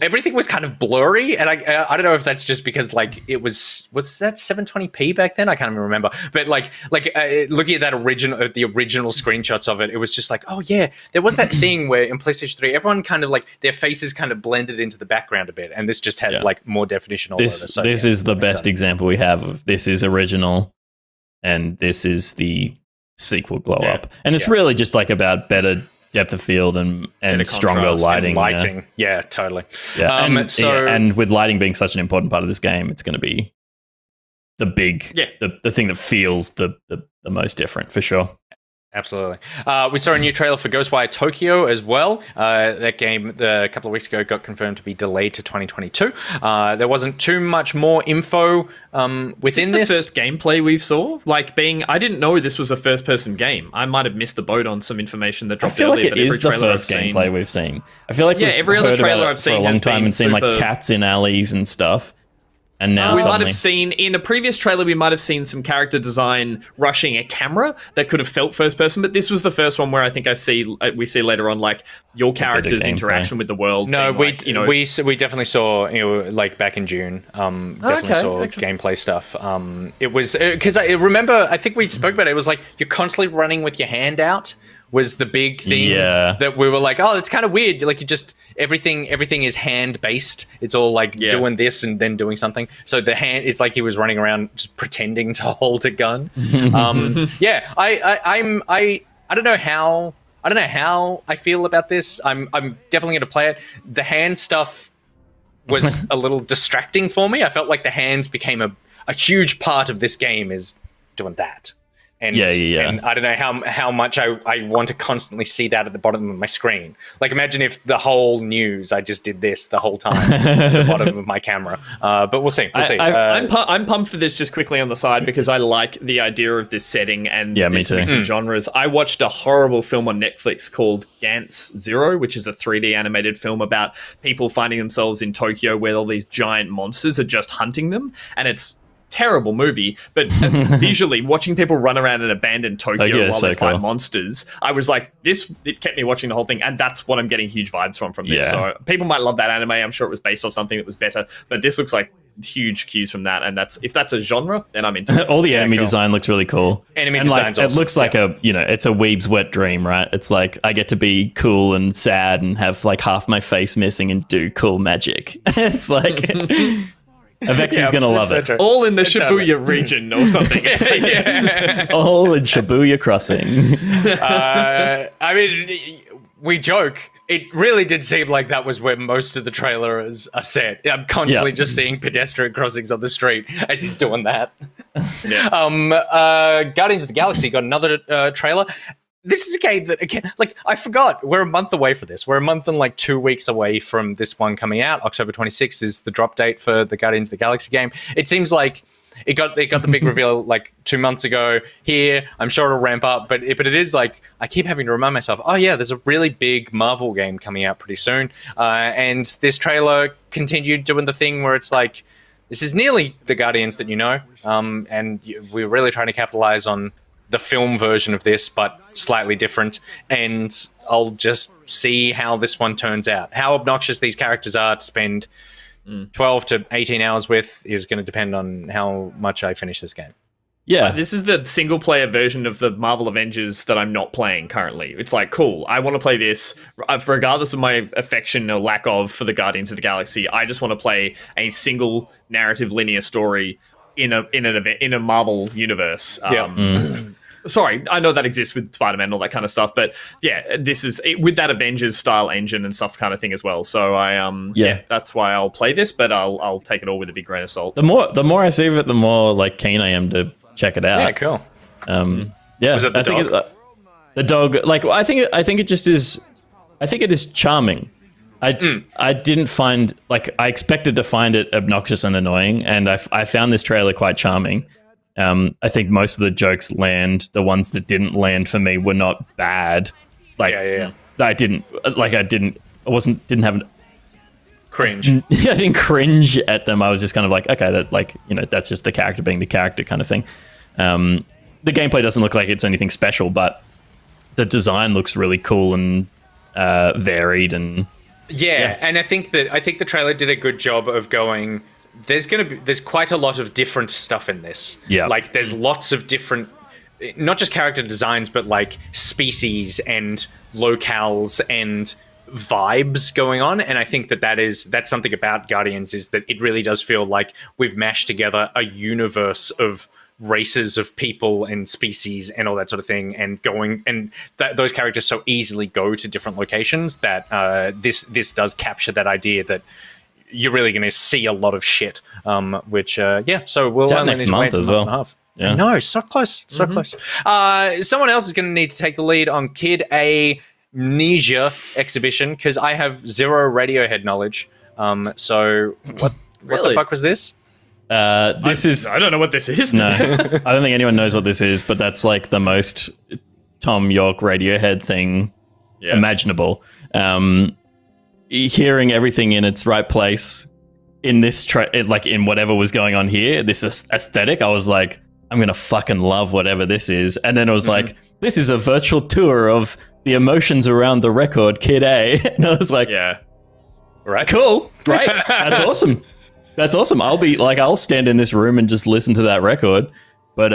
everything was kind of blurry, and I don't know if that's just because like it was that 720p back then? I can't even remember. But like looking at that the original screenshots of it, it was just like, oh yeah, there was that thing where in PlayStation 3 everyone kind of like their faces kind of blended into the background a bit, and this just has like more definition all over. So this is the best example we have of this is original, and this is the sequel glow up, and it's really just like about better depth of field and stronger lighting. Yeah, totally. Yeah, and with lighting being such an important part of this game, it's going to be the thing that feels the most different for sure. Absolutely. We saw a new trailer for Ghostwire Tokyo as well. That game a couple of weeks ago got confirmed to be delayed to 2022. There wasn't too much more info within this. Is this the first gameplay we saw? I didn't know this was a first-person game. I might have missed the boat on some information that dropped earlier. I feel like it is the first gameplay we've seen. I feel like every other trailer I've seen for a long time and seen like cats in alleys and stuff. And now we might have seen, in a previous trailer, we might have seen some character design rushing a camera that could have felt first person, but this was the first one where I think we see later on, like, your character's interaction with the world. No, we definitely saw, like back in June, definitely saw gameplay stuff. It was, because I remember, I think we spoke about it, it was like, you're constantly running with your hand out was the big thing that we were like, oh, it's kind of weird. Like you just, everything is hand based. It's all like doing this and then doing something. So the hand, it's like he was running around just pretending to hold a gun. I don't know how I feel about this. I'm definitely going to play it. The hand stuff was a little distracting for me. I felt like the hands became a huge part of this game is doing that. And, and I don't know how much I want to constantly see that at the bottom of my screen. Like, imagine if the whole news, I just did this the whole time at the bottom of my camera. But we'll see. I'm pumped for this just quickly on the side because I like the idea of this setting and this mix of genres. I watched a horrible film on Netflix called Gantz Zero, which is a 3D animated film about people finding themselves in Tokyo where all these giant monsters are just hunting them. And it's terrible movie, but visually watching people run around in abandoned Tokyo while they fight monsters, I was like, it kept me watching the whole thing, and that's what I'm getting huge vibes from this. So people might love that anime. I'm sure it was based on something that was better, but this looks like huge cues from that, and if that's a genre, then I'm into it. All the enemy design looks really cool. Enemy design's awesome. It looks like it's a weeb's wet dream, right? It's like I get to be cool and sad and have like half my face missing and do cool magic. It's like Avexy's going to love it. All in the Shibuya region or something. All in Shibuya Crossing. I mean, we joke. It really did seem like that was where most of the trailers are set. I'm constantly just seeing pedestrian crossings on the street as he's doing that. Guardians of the Galaxy got another trailer. This is a game that, again, like, I forgot. We're a month away for this. We're a month and like 2 weeks away from this one coming out. October 26th is the drop date for the Guardians of the Galaxy game. It seems like it got the big reveal like 2 months ago. Here, I'm sure it'll ramp up, but it is like, I keep having to remind myself, oh yeah, there's a really big Marvel game coming out pretty soon. And this trailer continued doing the thing where it's like, this is nearly the Guardians that you know. And we're really trying to capitalize on the film version of this, but slightly different, and I'll just see how this one turns out. How obnoxious these characters are to spend 12 to 18 hours with is going to depend on how much I finish this game. Yeah. This is the single player version of the Marvel Avengers that I'm not playing currently. It's like, cool, I want to play this regardless of my affection or lack of for the Guardians of the Galaxy. I just want to play a single narrative linear story in a Marvel universe. Sorry, I know that exists with Spider-Man and all that kind of stuff, but yeah, this is with that Avengers style engine and stuff kind of thing as well. So that's why I'll play this, but I'll take it all with a big grain of salt. The more I see of it, the more like keen I am to check it out. Yeah, cool. Yeah, Was it the I think dog? The dog. Like, I think it just is. I think it is charming. I didn't find, like, I expected to find it obnoxious and annoying, and I found this trailer quite charming. I think most of the jokes land. The ones that didn't land for me were not bad. Like, I didn't have Cringe. I didn't cringe at them. I was just kind of like, okay, that, like, you know, that's just the character being the character kind of thing. The gameplay doesn't look like it's anything special, but the design looks really cool and varied and and I think the trailer did a good job of going, there's quite a lot of different stuff in this. Yeah. Like, there's lots of different, not just character designs, but like species and locales and vibes going on. And I think that's something about Guardians, is that it really does feel like we've mashed together a universe of races of people and species and all that sort of thing, and those characters so easily go to different locations that this does capture that idea that you're really going to see a lot of shit, which so we'll it's out only next need to month wait as a month and a well. half. Yeah. No, so close, so close. Someone else is going to need to take the lead on Kid Amnesia exhibition, because I have zero Radiohead knowledge. So what the fuck was this? I don't know what this is. No, I don't think anyone knows what this is, but that's like the most Tom York Radiohead thing imaginable. Hearing everything in its right place in this like in whatever was going on here, this aesthetic, I was like, I'm gonna fucking love whatever this is. And then it was like, this is a virtual tour of the emotions around the record, Kid A. And I was like, right, cool, right, that's awesome. That's awesome. I'll stand in this room and just listen to that record. But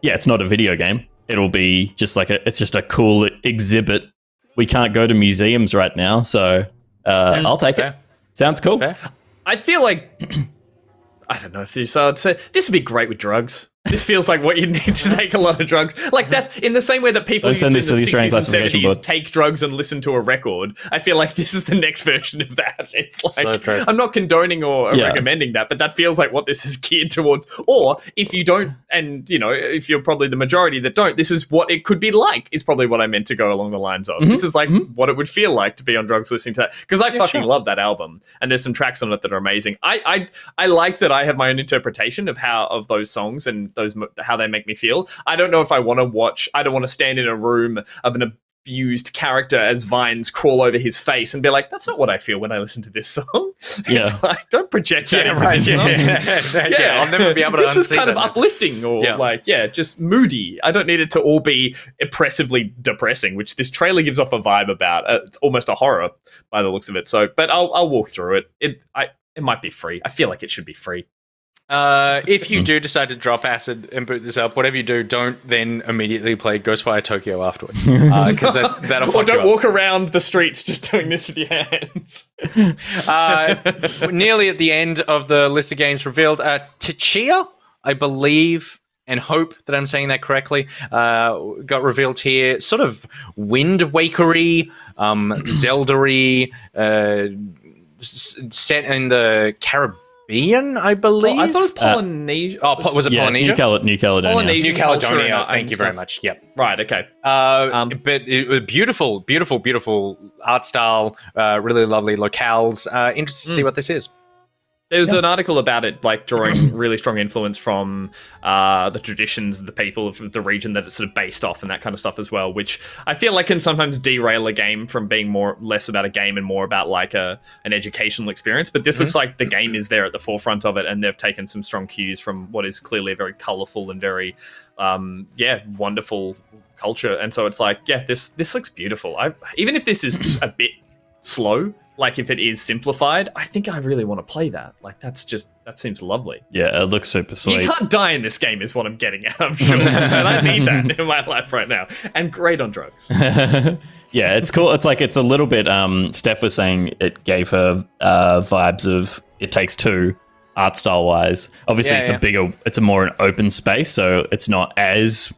it's not a video game. It'll be just like it's just a cool exhibit. We can't go to museums right now, so I'll take it. Sounds cool. Fair. I feel like I don't know if I'd say this would be great with drugs. This feels like what you need to take a lot of drugs. Like, that's in the same way that people used to in the 60s and 70s take drugs and listen to a record. I feel like this is the next version of that. It's like, so I'm not condoning or recommending that, but that feels like what this is geared towards. Or if you don't, and you know, if you're probably the majority that don't, this is what it could be like, is probably what I meant to go along the lines of. This is like what it would feel like to be on drugs listening to that. Because I fucking love that album. And there's some tracks on it that are amazing. I like that I have my own interpretation of those songs and how they make me feel. I don't know if I want to watch. I don't want to stand in a room of an abused character as vines crawl over his face and be like, that's not what I feel when I listen to this song. It's like, don't project that into this song. I'll never be able to. This was kind of uplifting or just moody. I don't need it to all be oppressively depressing, which this trailer gives off a vibe about. It's almost a horror by the looks of it. So, but I'll walk through it. It might be free. I feel like it should be free. If you do decide to drop acid and boot this up, whatever you do, don't then immediately play Ghostwire Tokyo afterwards, because that'll fuck or don't you walk around the streets just doing this with your hands. Nearly at the end of the list of games revealed, Tchia, I believe, and hope that I'm saying that correctly, got revealed here. Sort of Wind Wakery, Zelda-y, set in the Caribbean, I believe. I thought it was Polynesia. Was it Polynesia? New Caledonia. New Caledonia. Thank you very much. Yep. Right. Okay. But it was beautiful, beautiful, beautiful art style. Really lovely locales. Interested to see what this is. There was an article about it, like drawing really strong influence from the traditions of the people of the region that it's sort of based off and that kind of stuff as well, which I feel like can sometimes derail a game from being less about a game and more about like an educational experience. But this looks like the game is there at the forefront of it, and they've taken some strong cues from what is clearly a very colorful and very, wonderful culture. And so it's like, this looks beautiful. Even if this is a bit slow, like if it is simplified, I think I really want to play that. Like that seems lovely. Yeah, it looks super sweet. You can't die in this game is what I'm getting at, I'm sure. And I need that in my life right now. And great on drugs. Yeah, it's cool. It's like, it's a little bit, Steph was saying it gave her vibes of It Takes Two, art style wise. Obviously, it's a more an open space, so it's not as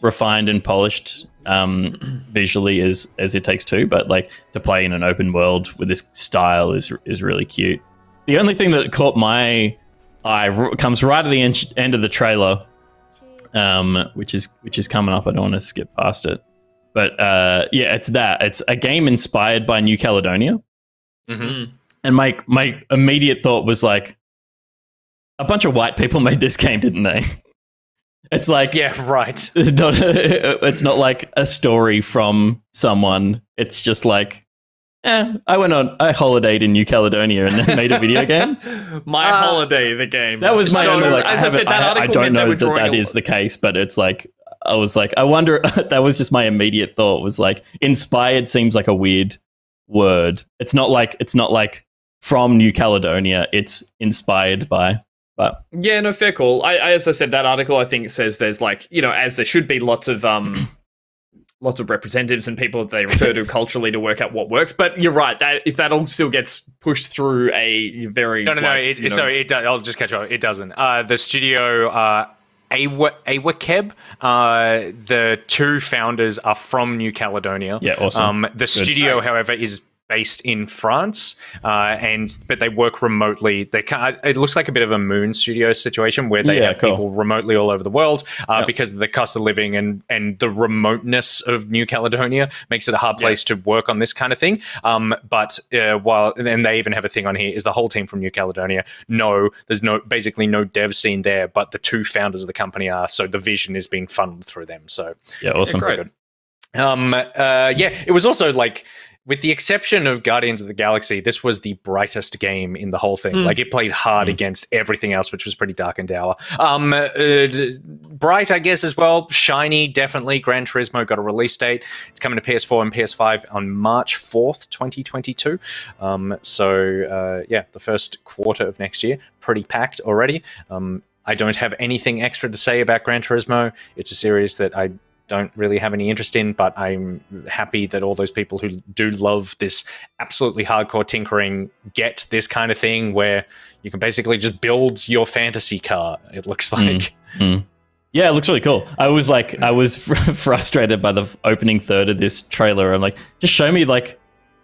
refined and polished visually as It Takes Two, but like to play in an open world with this style is really cute. The only thing that caught my eye comes right at the end of the trailer, which is coming up. I don't want to skip past it. But yeah, it's a game inspired by New Caledonia. Mm-hmm. And my immediate thought was like, a bunch of white people made this game, didn't they? It's like, yeah, right. It's not like a story from someone. It's just like, I holidayed in New Caledonia and then made a video game. My Holiday, the game. That was my only, like, as I said, that article I don't know that is the case, but it's like, I was like, I wonder, that was just my immediate thought was like, inspired seems like a weird word. It's not like from New Caledonia, it's inspired by, but. Yeah, no, fair call. As I said, that article, I think says there's like, you know, as there should be lots of representatives and people that they refer to culturally to work out what works. But you're right, that if that all still gets pushed through a very... Sorry, I'll just catch up. It doesn't. The studio... Awakeb, the two founders are from New Caledonia. Yeah, awesome. The studio, however, is based in France, but they work remotely. It looks like a bit of a Moon Studio situation where they have people remotely all over the world because of the cost of living and the remoteness of New Caledonia makes it a hard place to work on this kind of thing. But and they even have a thing on here, is the whole team from New Caledonia? No, there's basically no dev scene there, but the two founders of the company are, so the vision is being funneled through them. So yeah, awesome. Great. Good. It was also like, with the exception of Guardians of the Galaxy, this was the brightest game in the whole thing. Like, it played hard against everything else, which was pretty dark and dour. Bright, I guess, as well. Shiny, definitely. Gran Turismo got a release date. It's coming to PS4 and PS5 on March 4th, 2022. The first quarter of next year. Pretty packed already. I don't have anything extra to say about Gran Turismo. It's a series that I don't really have any interest in, but I'm happy that all those people who do love this absolutely hardcore tinkering get this kind of thing where you can basically just build your fantasy car, it looks like. Yeah, it looks really cool. I was frustrated by the opening third of this trailer. I'm like, just show me like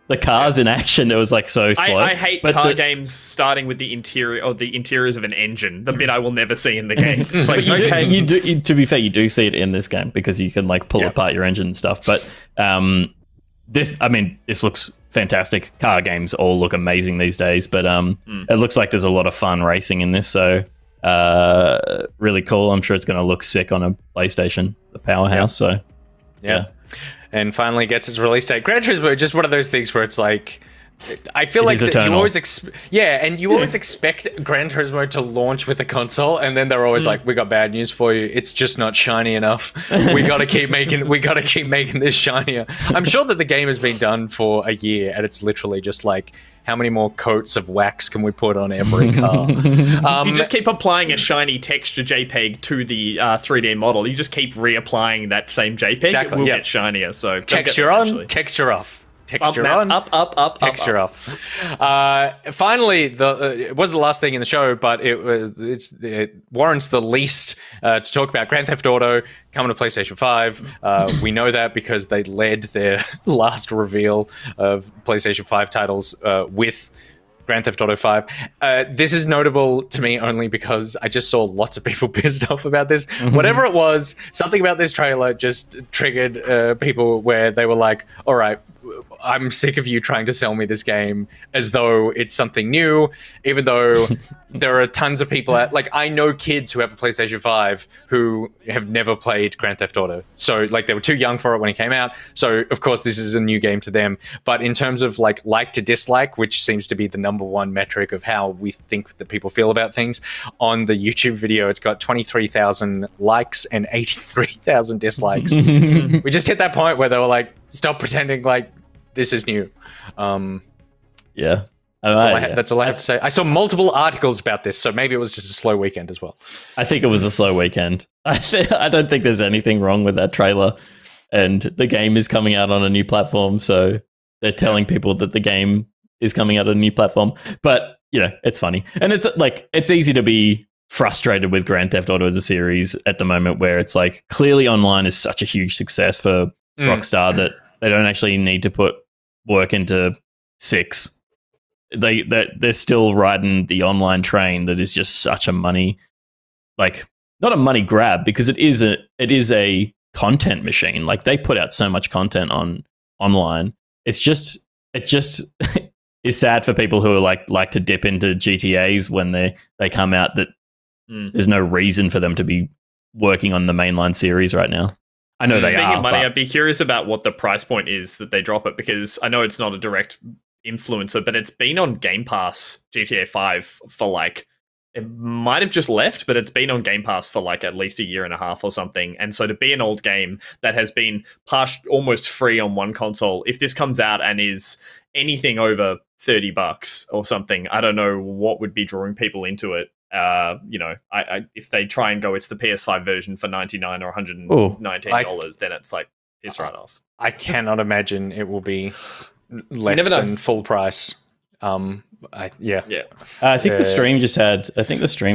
the cars in action. It was like so slow. I hate car games starting with the interior or the interiors of an engine, the bit I will never see in the game. It's like, to be fair, you do see it in this game because you can like pull apart your engine and stuff. But this looks fantastic. Car games all look amazing these days, but it looks like there's a lot of fun racing in this. So really cool. I'm sure it's going to look sick on a PlayStation, the powerhouse. So yeah. And finally gets its release date. Gran Turismo, just one of those things where it's like, I feel like you always expect Gran Turismo to launch with a console, and then they're always like, "We got bad news for you. It's just not shiny enough. We got to keep making this shinier." I'm sure that the game has been done for a year, and it's literally just like, how many more coats of wax can we put on every car? If you just keep applying a shiny texture JPEG to the 3D model, you just keep reapplying that same JPEG, it will get shinier. So texture on, texture off. Texture on, up, texture off. Finally, it wasn't the last thing in the show, but it warrants the least to talk about. Grand Theft Auto coming to PlayStation 5. We know that because they led their last reveal of PlayStation 5 titles with Grand Theft Auto 5. This is notable to me only because I just saw lots of people pissed off about this. Whatever it was, something about this trailer just triggered people where they were like, all right, I'm sick of you trying to sell me this game as though it's something new, even though there are tons of people I know kids who have a PlayStation 5 who have never played Grand Theft Auto. So like they were too young for it when it came out. So of course this is a new game to them. But in terms of like to dislike, which seems to be the #1 metric of how we think that people feel about things, on the YouTube video, it's got 23,000 likes and 83,000 dislikes. We just hit that point where they were like, stop pretending like this is new. Yeah, Yeah. That's all I have to say. I saw multiple articles about this, so maybe it was just a slow weekend as well. I think it was a slow weekend. I don't think there's anything wrong with that trailer. And the game is coming out on a new platform, so they're telling people that the game is coming out on a new platform. But, it's funny. And it's like, it's easy to be frustrated with Grand Theft Auto as a series at the moment, where it's like, clearly online is such a huge success for Rockstar that they don't actually need to put work into 6. They're still riding the online train that is just such a money, like, not a money grab, because it is a content machine. Like, they put out so much content online. It just is sad for people who are like to dip into GTAs when they come out, that there's no reason for them to be working on the mainline series right now. I know they are. Speaking of money, I'd be curious about what the price point is that they drop it, because I know it's not a direct influencer, but it's been on Game Pass, GTA 5, for like, it might have just left, but it's been on Game Pass for like at least a year and a half or something. And so to be an old game that has been almost free on one console, if this comes out and is anything over $30 or something, I don't know what would be drawing people into it. If they try and go, it's the PS5 version for $99 or $119, then it's like, piss right off. I cannot imagine it will be less than full price. I think the stream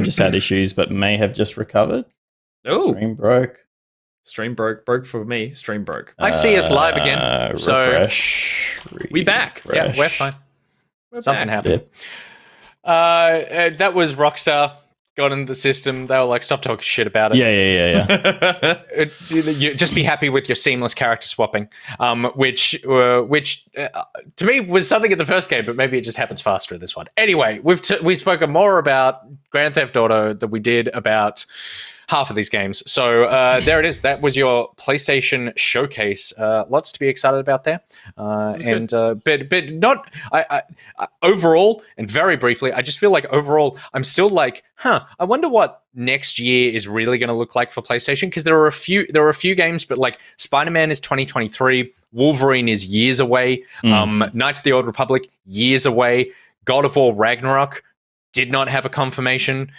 just had issues, but may have just recovered. Oh, stream broke for me. Stream broke. I see us live again. So refresh. We back. Yeah, we're fine. Something happened. Yeah. That was Rockstar. Got into the system. They were like, stop talking shit about it. Yeah. You just be happy with your seamless character swapping, which to me was something in the first game, but maybe it just happens faster in this one. Anyway, we've spoken more about Grand Theft Auto than we did about half of these games. So there it is. That was your PlayStation showcase. Lots to be excited about there. But not overall, and very briefly, I just feel like overall, I'm still like, I wonder what next year is really going to look like for PlayStation, because there are a few games, but like Spider-Man is 2023, Wolverine is years away, Knights of the Old Republic years away, God of War Ragnarok did not have a confirmation.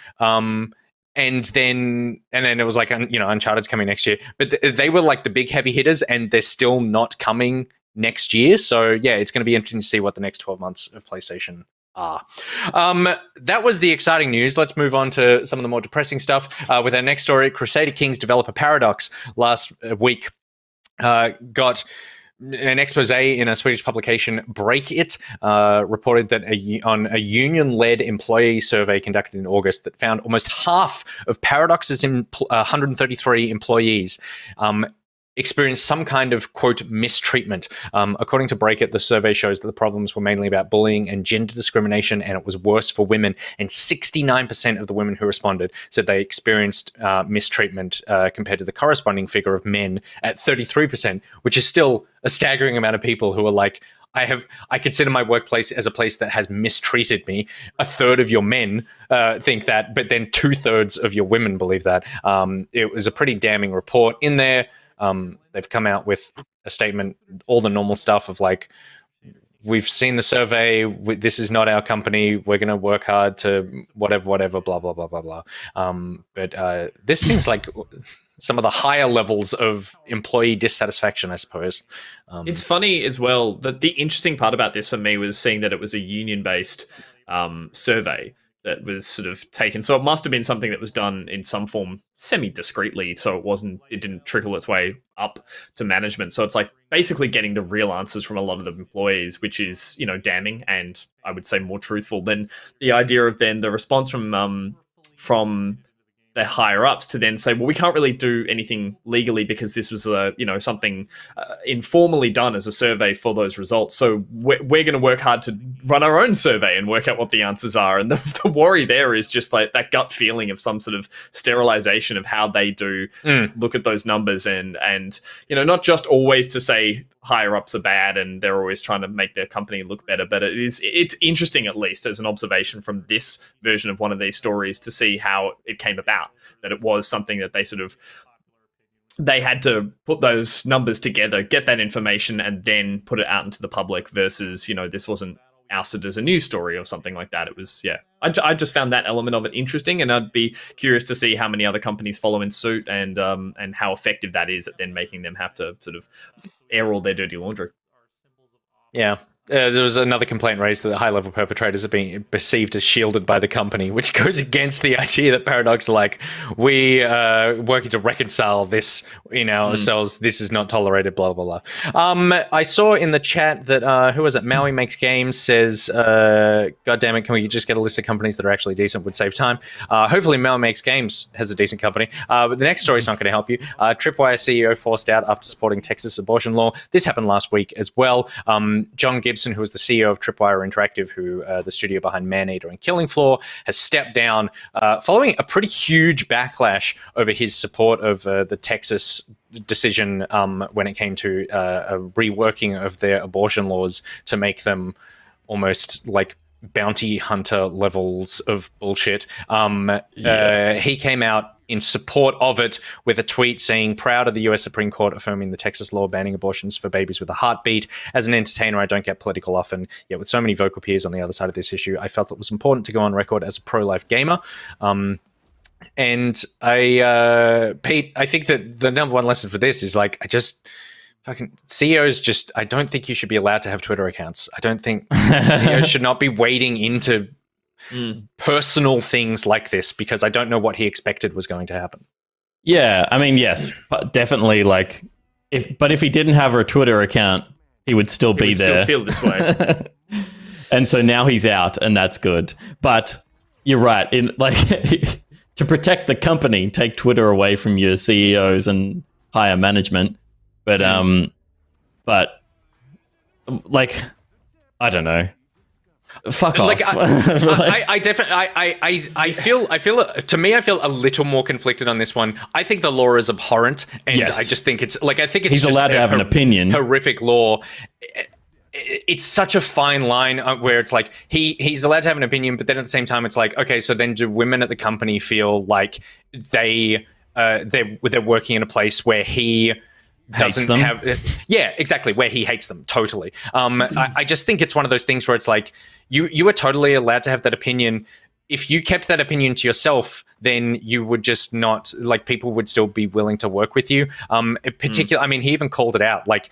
And then it was like, Uncharted's coming next year. But they were like the big heavy hitters, and they're still not coming next year. So, yeah, it's going to be interesting to see what the next 12 months of PlayStation are. That was the exciting news. Let's move on to some of the more depressing stuff. With our next story, Crusader Kings developer Paradox last week got an expose in a Swedish publication, Break It, reported that on a union-led employee survey conducted in August that found almost half of Paradox's 133 employees experienced some kind of, quote, mistreatment. According to Break It, the survey shows that the problems were mainly about bullying and gender discrimination, and it was worse for women. And 69% of the women who responded said they experienced mistreatment compared to the corresponding figure of men at 33%, which is still a staggering amount of people who are like, I consider my workplace as a place that has mistreated me. A third of your men think that, but then 2/3 of your women believe that. It was a pretty damning report in there. They've come out with a statement, all the normal stuff of like, we've seen the survey, this is not our company, we're going to work hard to whatever, blah, blah, blah, blah, blah. But this seems like some of the higher levels of employee dissatisfaction, I suppose. It's funny as well that the interesting part about this for me was seeing that it was a union-based survey that was sort of taken. So it must have been something that was done in some form semi-discreetly, so it didn't trickle its way up to management. So it's like basically getting the real answers from a lot of the employees, which is, damning and I would say more truthful than the idea of then the response from their higher ups to then say, well, we can't really do anything legally because this was something informally done as a survey for those results. So we're going to work hard to run our own survey and work out what the answers are. And the worry there is just like that gut feeling of some sort of sterilization of how they do look at those numbers and not just always to say higher ups are bad and they're always trying to make their company look better, but it's interesting, at least as an observation from this version of one of these stories, to see how it came about, that it was something that they had to put those numbers together, get that information, and then put it out into the public versus, this wasn't ousted as a news story or something like that. It was, yeah, I just found that element of it interesting, and I'd be curious to see how many other companies follow in suit, and how effective that is at then making them have to sort of air all their dirty laundry. Yeah. There was another complaint raised that the high-level perpetrators are being perceived as shielded by the company, which goes against the idea that Paradox are like, we are working to reconcile this in ourselves. This is not tolerated, blah, blah, blah. I saw in the chat that, who was it? Maui Makes Games says, God damn it, can we just get a list of companies that are actually decent, would save time. Hopefully Maui Makes Games has a decent company. But the next story is not going to help you. Tripwire CEO forced out after supporting Texas abortion law. This happened last week as well. John Gibson, who was the CEO of Tripwire Interactive, who the studio behind Maneater and Killing Floor, has stepped down following a pretty huge backlash over his support of the Texas decision when it came to a reworking of their abortion laws to make them almost like bounty hunter levels of bullshit. He came out in support of it with a tweet saying, proud of the US Supreme Court affirming the Texas law banning abortions for babies with a heartbeat. As an entertainer, I don't get political often, yet with so many vocal peers on the other side of this issue, I felt it was important to go on record as a pro-life gamer. And Pete, I think that the number one lesson for this is like, fucking CEOs I don't think you should be allowed to have Twitter accounts. I don't think CEOs should not be wading into personal things like this, because I don't know what he expected was going to happen. Yeah, I mean, yes, definitely. Like, if he didn't have a Twitter account, he would still be there. Still feel this way. And so now he's out, and that's good. But you're right. In like to protect the company, take Twitter away from your CEOs and higher management. But like, I don't know. Fuck off. Like, I definitely, I feel, to me, I feel a little more conflicted on this one. I think the law is abhorrent, and I just think it's like, I think it's he's just allowed to have an opinion. Horrific law. It's such a fine line where it's like he's allowed to have an opinion, but then at the same time, it's like, okay, so then do women at the company feel like they're working in a place where he doesn't have, yeah, exactly, where he hates them totally. I just think it's one of those things where it's like you are totally allowed to have that opinion. If you kept that opinion to yourself, then you would just not, like, people would still be willing to work with you. In particular, I mean, he even called it out. Like,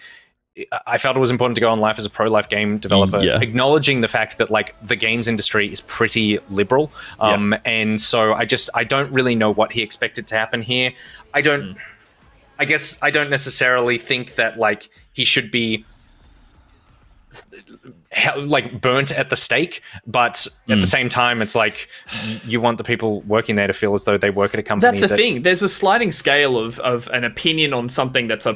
I felt it was important to go on life as a pro-life game developer, acknowledging the fact that, like, the games industry is pretty liberal. And so I don't really know what he expected to happen here. I guess I don't necessarily think that, like, he should be like burnt at the stake, but at the same time, it's like you want the people working there to feel as though they work at a company. That's the thing. There's a sliding scale of an opinion on something that's a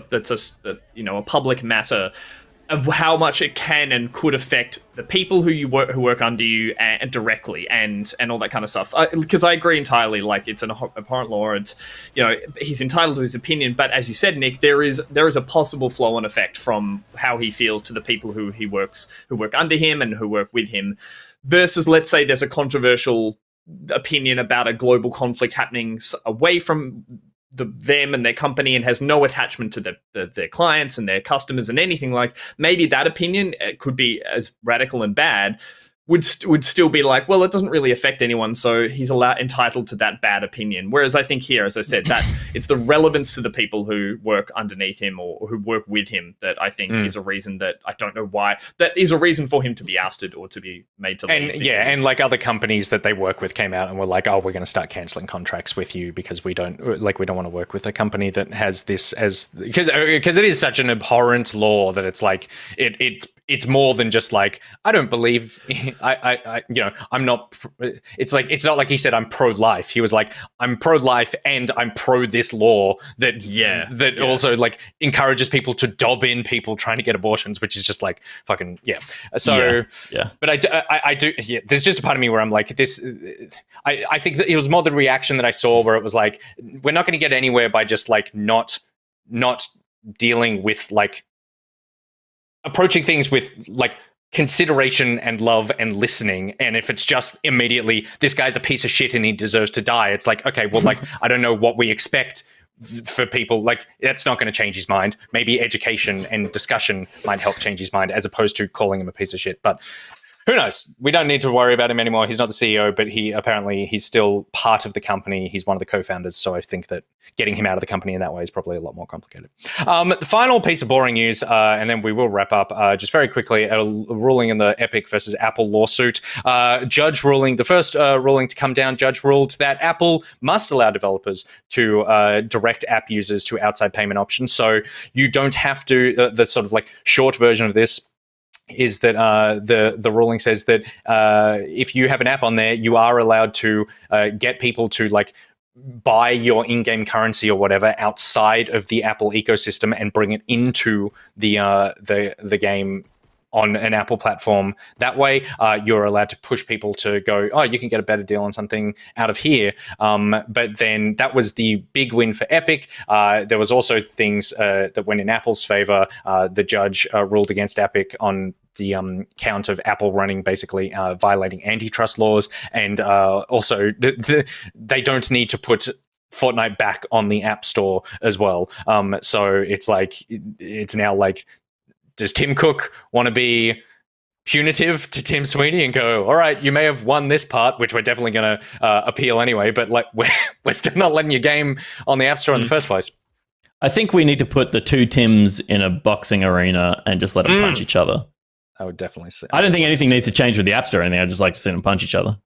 public matter, of how much it can and could affect the people who work under you directly and all that kind of stuff. Because I agree entirely. Like, it's an abhorrent law. It's, he's entitled to his opinion. But as you said, Nick, there is a possible flow-on effect from how he feels to the people who work under him and who work with him. Versus, let's say, there's a controversial opinion about a global conflict happening away from them and their company and has no attachment to their clients and their customers and anything. Like, maybe that opinion could be as radical and bad, would still be like, well, it doesn't really affect anyone, so he's entitled to that bad opinion. Whereas I think here, as I said, that it's the relevance to the people who work underneath him or who work with him that I think is a reason that I don't know why. That is a reason for him to be ousted or to be made to leave. And and like other companies that they work with came out and were like, oh, we're going to start canceling contracts with you because we don't want to work with a company that has this as, because it is such an abhorrent law that it's like it's more than just like, I don't believe, I'm not, it's like, it's not like he said, I'm pro-life. He was like, I'm pro-life and I'm pro this law that also like encourages people to dob in people trying to get abortions, which is just like fucking, So, but I do, there's just a part of me where I'm like, this, I think that it was more the reaction that I saw where it was like, we're not going to get anywhere by just like not dealing with like, approaching things with like consideration and love and listening. And if it's just immediately, this guy's a piece of shit and he deserves to die, it's like, okay, well, like, I don't know what we expect for people. Like, that's not going to change his mind. Maybe education and discussion might help change his mind, as opposed to calling him a piece of shit. But who knows? We don't need to worry about him anymore. He's not the CEO, but he's still part of the company. He's one of the co-founders, so I think that getting him out of the company in that way is probably a lot more complicated. The final piece of boring news, and then we will wrap up just very quickly, a ruling in the Epic versus Apple lawsuit. Judge ruling, the first ruling to come down, judge ruled that Apple must allow developers to direct app users to outside payment options. So you don't have to, the sort of like short version of this is that the ruling says that if you have an app on there, you are allowed to get people to like buy your in-game currency or whatever outside of the Apple ecosystem and bring it into the game on an Apple platform. That way, you're allowed to push people to go, oh, you can get a better deal on something out of here. But then that was the big win for Epic. There was also things that went in Apple's favor. The judge ruled against Epic on the count of Apple running basically violating antitrust laws. And also, they don't need to put Fortnite back on the App Store as well. So it's like, it's now like, does Tim Cook want to be punitive to Tim Sweeney and go, all right, you may have won this part, which we're definitely going to appeal anyway, but like we're still not letting your game on the App Store in the first place? I think we need to put the two Tims in a boxing arena and just let them punch each other. I would definitely say. I don't think anything needs to change with the App Store or anything. I just like to see them punch each other.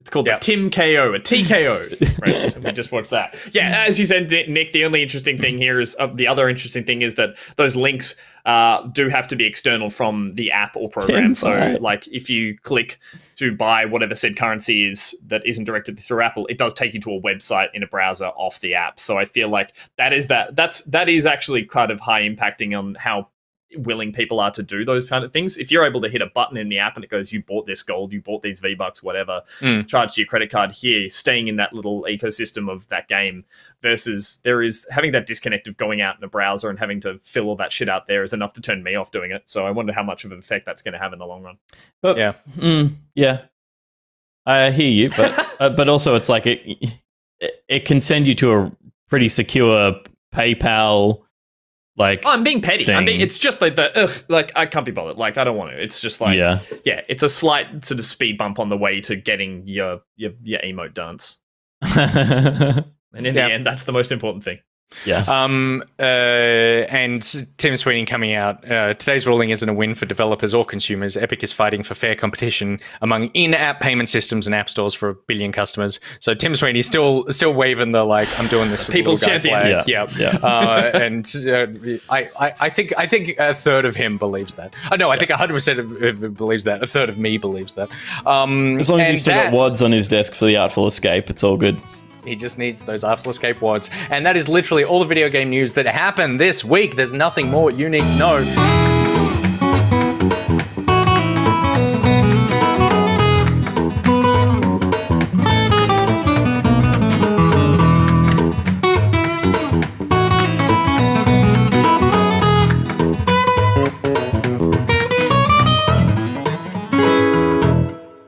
It's called the Tim KO, a TKO. Right? We just watched that. Yeah, as you said, Nick, the only interesting thing here is the other interesting thing is that those links do have to be external from the app or program. So, like, if you click to buy whatever said currency is that isn't directed through Apple, it does take you to a website in a browser off the app. So, I feel like that is actually kind of high impacting on how willing people are to do those kind of things. If you're able to hit a button in the app and it goes, you bought this gold, you bought these V-Bucks, whatever, charged to your credit card here, staying in that little ecosystem of that game, versus there is having that disconnect of going out in a browser and having to fill all that shit out there is enough to turn me off doing it. So I wonder how much of an effect that's going to have in the long run. But, yeah, I hear you, but also it's like it can send you to a pretty secure PayPal. Like, I'm being petty. It's just like I can't be bothered. Like, I don't want to. It's just like, yeah, it's a slight sort of speed bump on the way to getting your emote dance. And in the end, that's the most important thing. Yeah. And Tim Sweeney coming out. Today's ruling isn't a win for developers or consumers. Epic is fighting for fair competition among in-app payment systems and app stores for 1 billion customers. So Tim Sweeney still waving the like, I'm doing this for people's champion. Flag. Yeah. And I think a third of him believes that. No, I think 100% of him believes that. A third of me believes that. As long as he's still got WADs on his desk for the Artful Escape, it's all good. He just needs those Artful Escape WADs. And that is literally all the video game news that happened this week. There's nothing more you need to know.